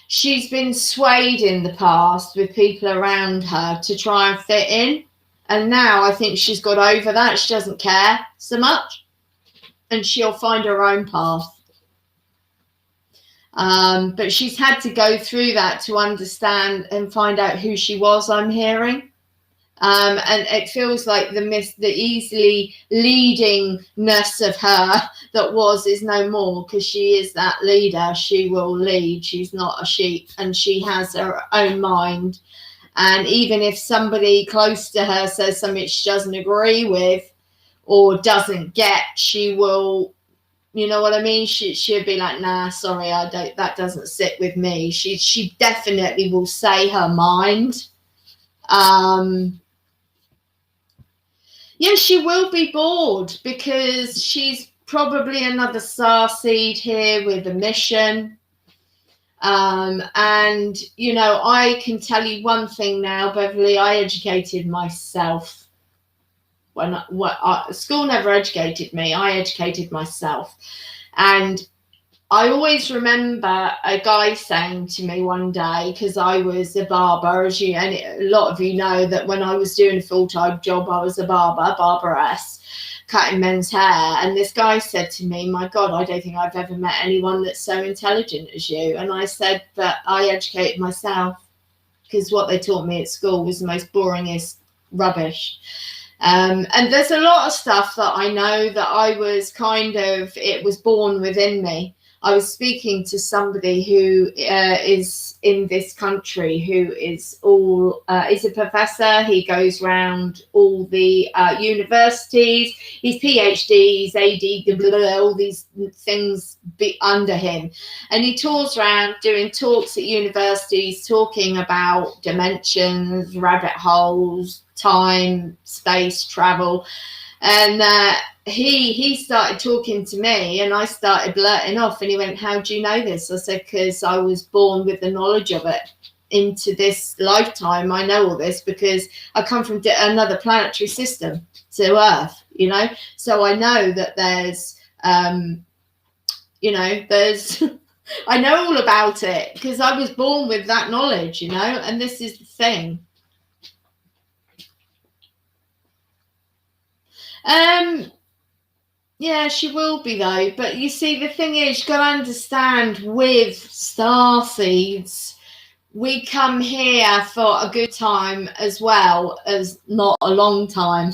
Speaker 1: She's been swayed in the past with people around her to try and fit in. And now I think she's got over that. She doesn't care so much. And she'll find her own path. But she's had to go through that to understand and find out who she was, I'm hearing. And it feels like the easily leadingness of her that is no more, because she is that leader. She will lead. She's not a sheep, and she has her own mind. And even if somebody close to her says something she doesn't agree with or doesn't get, she will, you know what I mean? She'll be like, nah, sorry, that doesn't sit with me. She definitely will say her mind. Yeah, she will be bored because she's probably another star seed here with a mission. And, you know, I can tell you one thing now, Beverly, I educated myself. School never educated me. I educated myself. And I always remember a guy saying to me one day, because I was a barber, and a lot of you know that when I was doing a full-time job, I was a barberess, cutting men's hair. And this guy said to me, my God, I don't think I've ever met anyone that's so intelligent as you. And I said, but I educated myself, because what they taught me at school was the most boringest rubbish. And there's a lot of stuff that I know that I was it was born within me. I was speaking to somebody who is in this country who is is a professor. He goes around all the universities. He's PhD, he's AD, all these things under him. And he tours around doing talks at universities, talking about dimensions, rabbit holes, time, space, travel. And he started talking to me, and I started blurting off, and he went, how do you know this? I said, because I was born with the knowledge of it into this lifetime. I know all this because I come from another planetary system to Earth, you know, so I know that there's you know, there's I know all about it because I was born with that knowledge, you know, and this is the thing. Yeah, she will be though. But you see, the thing is, you've got to understand with star seeds, we come here for a good time as well as not a long time.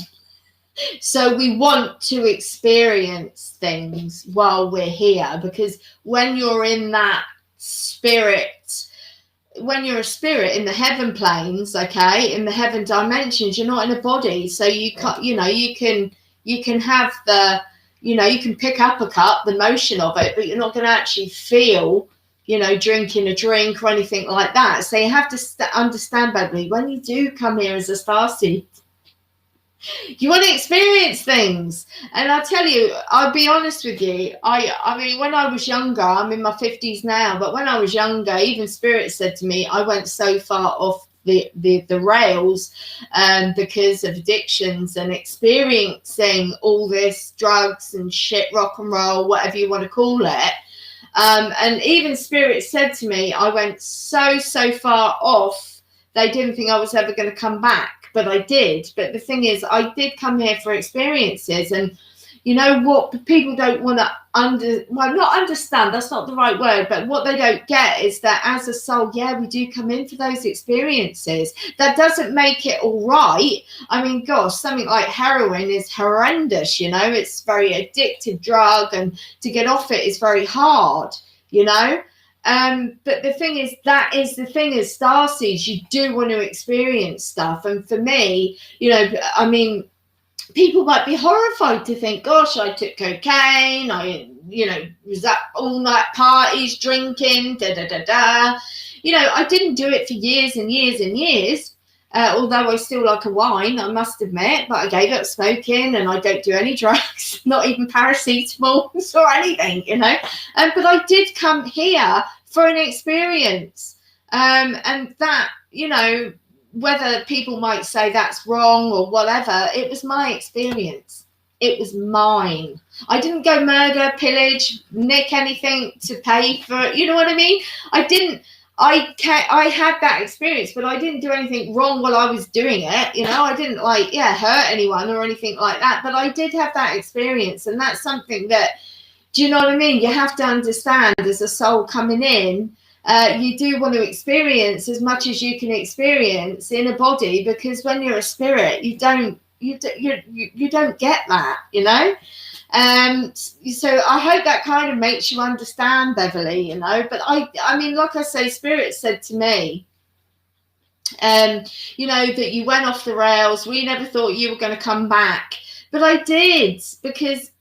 Speaker 1: So we want to experience things while we're here, because when you're in that spirit, when you're a spirit in the heaven planes, okay, in the heaven dimensions, you're not in a body. So you can't, you know, you can have the, you know, you can pick up a cup, the motion of it, but you're not going to actually feel, you know, drinking a drink or anything like that. So you have to understand, Beverly, when you do come here as a starseed, you want to experience things. And I'll tell you, I'll be honest with you, I mean, when I was younger, I'm in my 50s now, but when I was younger, even Spirit said to me, I went so far off the rails because of addictions and experiencing all this drugs and shit, rock and roll, whatever you want to call it. And even Spirit said to me, I went so far off, they didn't think I was ever going to come back. But I did. But the thing is, I did come here for experiences. And you know what people don't want to not understand, that's not the right word, but what they don't get is that as a soul, yeah, we do come in for those experiences. That doesn't make it all right. I mean, gosh, something like heroin is horrendous, you know, it's a very addictive drug, and to get off it is very hard, you know. But the thing is, that is the thing as starseeds, you do want to experience stuff. And for me, you know, I mean, people might be horrified to think, gosh, I took cocaine, I, you know, was at all night parties, drinking, You know, I didn't do it for years and years and years. Although I still like a wine, I must admit, but I gave up smoking and I don't do any drugs, not even paracetamol or anything, you know. But I did come here for an experience. And that, you know, whether people might say that's wrong or whatever, it was my experience. It was mine. I didn't go murder, pillage, nick anything to pay for it. You know what I mean? I had that experience, but I didn't do anything wrong while I was doing it. You know, I didn't hurt anyone or anything like that, but I did have that experience. And that's something that, do you know what I mean? You have to understand as a soul coming in, you do want to experience as much as you can experience in a body, because when you're a spirit, you don't get that, you know. So I hope that kind of makes you understand, Beverly, you know. But I mean, like I say, Spirit said to me, you know, that you went off the rails. We never thought you were going to come back, but I did, because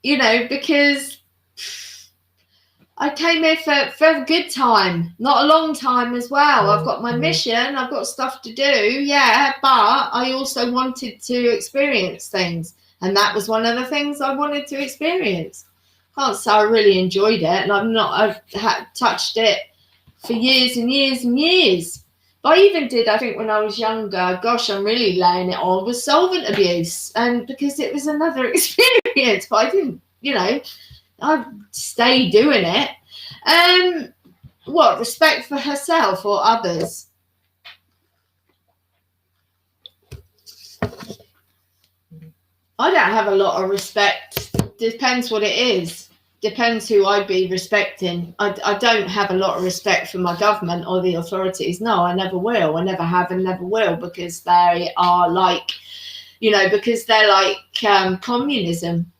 Speaker 1: you know, because I came here for a good time, not a long time as well. I've got my mission, I've got stuff to do, yeah, but I also wanted to experience things. And that was one of the things I wanted to experience. Can't say I really enjoyed it, and I've touched it for years and years and years. But I even did, I think when I was younger, gosh, I'm really laying it on, was solvent abuse. And because it was another experience, but I didn't, you know, I'd stay doing it. What, respect for herself or others? I don't have a lot of respect. Depends what it is. Depends who I'd be respecting. I don't have a lot of respect for my government or the authorities. No, I never will. I never have and never will, because they are like, you know, because they're like communism.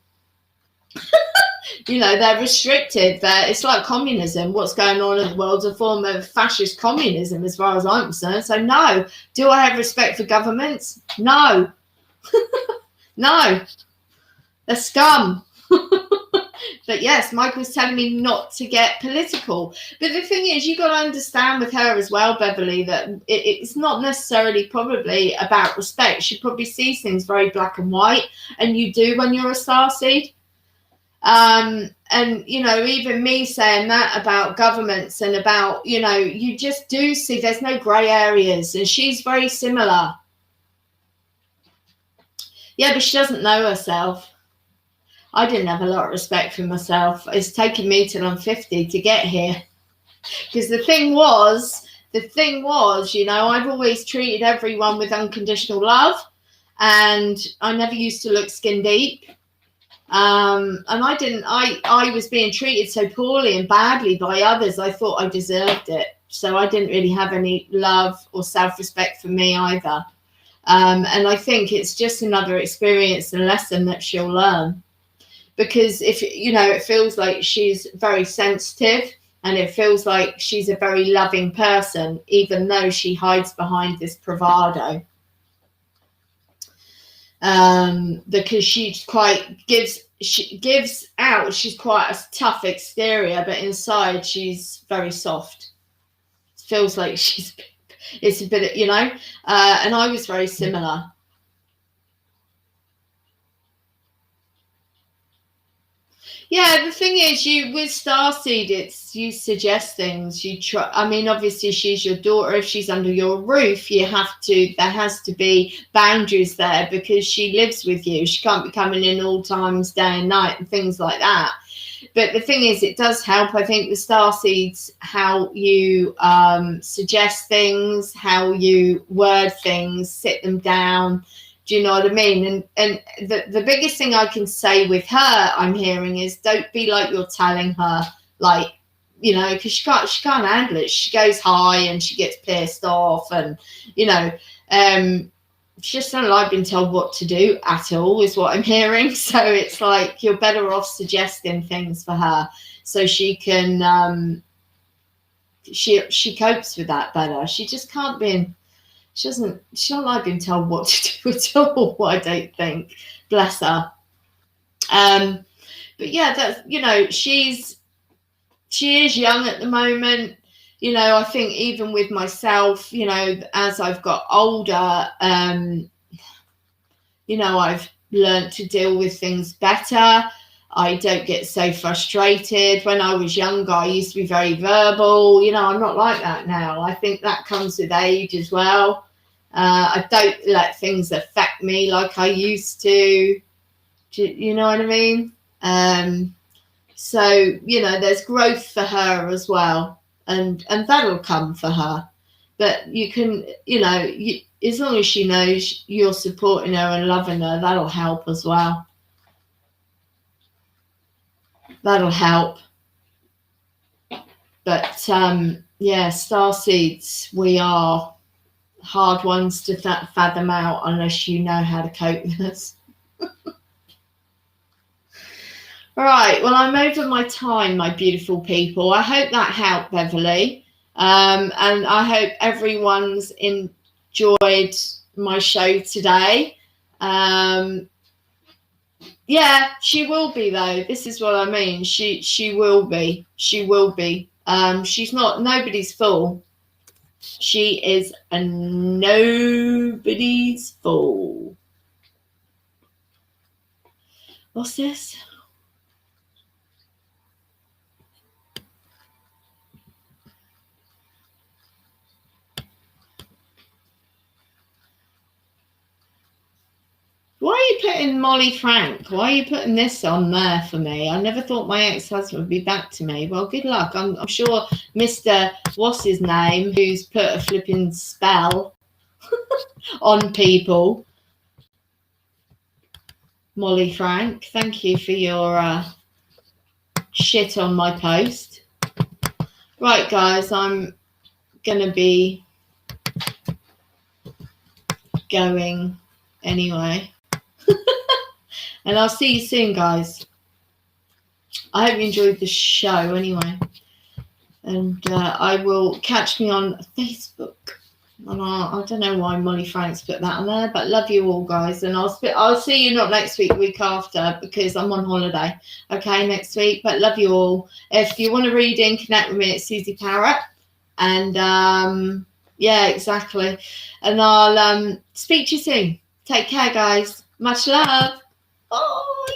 Speaker 1: You know, they're restricted. It's like communism. What's going on in the world's a form of fascist communism, as far as I'm concerned. So no. Do I have respect for governments? No. No. They're scum. But yes, Michael's telling me not to get political. But the thing is, you've got to understand with her as well, Beverly, that it's not necessarily probably about respect. She probably sees things very black and white, and you do when you're a starseed. And you know, even me saying that about governments and about, you know, you just do see there's no grey areas, and she's very similar. Yeah, but she doesn't know herself. I didn't have a lot of respect for myself. It's taken me till I'm 50 to get here. Because the thing was, you know, I've always treated everyone with unconditional love, and I never used to look skin deep. And I was being treated so poorly and badly by others. I thought I deserved it. So I didn't really have any love or self-respect for me either. And I think it's just another experience and lesson that she'll learn. Because if, you know, it feels like she's very sensitive, and it feels like she's a very loving person, even though she hides behind this bravado. Because she gives out, she's quite a tough exterior, but inside she's very soft. It feels like it's a bit, you know, and I was very similar. Yeah, the thing is, you with Starseed, it's you suggest things. You try. I mean, obviously, she's your daughter. If she's under your roof, you have to. There has to be boundaries there because she lives with you. She can't be coming in all times, day and night, and things like that. But the thing is, it does help. I think the Starseeds, how you suggest things, how you word things, sit them down. Do you know what I mean? And the biggest thing I can say with her, I'm hearing, is don't be like you're telling her, like, you know, because she can't handle it. She goes high and she gets pissed off, and you know, she just don't like being told what to do at all, is what I'm hearing. So it's like you're better off suggesting things for her so she can she copes with that better. She just can't be. She don't like being told what to do at all, I don't think. Bless her. But yeah, that's, you know, she is young at the moment. You know, I think even with myself, you know, as I've got older, you know, I've learned to deal with things better. I don't get so frustrated. When I was younger, I used to be very verbal. You know, I'm not like that now. I think that comes with age as well. I don't let things affect me like I used to. You know what I mean? So, you know, there's growth for her as well. And that'll come for her. But you can, you know, as long as she knows you're supporting her and loving her, that'll help as well. That'll help. But, yeah, starseeds, we are hard ones to fathom out unless you know how to cope with us. Right, well, I'm over my time, my beautiful people. I hope that helped, Beverly. And I hope everyone's enjoyed my show today. Yeah, she will be, though. This is what I mean. She will be. She will be. She's not nobody's fool. She is a nobody's fool. What's this? Why are you putting Molly Frank? Why are you putting this on there for me? I never thought my ex-husband would be back to me. Well, good luck. I'm sure Mr. What's his name, who's put a flipping spell on people. Molly Frank, thank you for your shit on my post. Right, guys, I'm going to be going anyway. And I'll see you soon, guys. I hope you enjoyed the show anyway. And I will catch me on Facebook. And I don't know why Molly Frank's put that on there, but love you all, guys. And I'll see you not next week, week after, because I'm on holiday. Okay, next week. But love you all. If you want a reading, connect with me at Suzi Parrett. And yeah, exactly. And I'll speak to you soon. Take care, guys. Much love. Bye.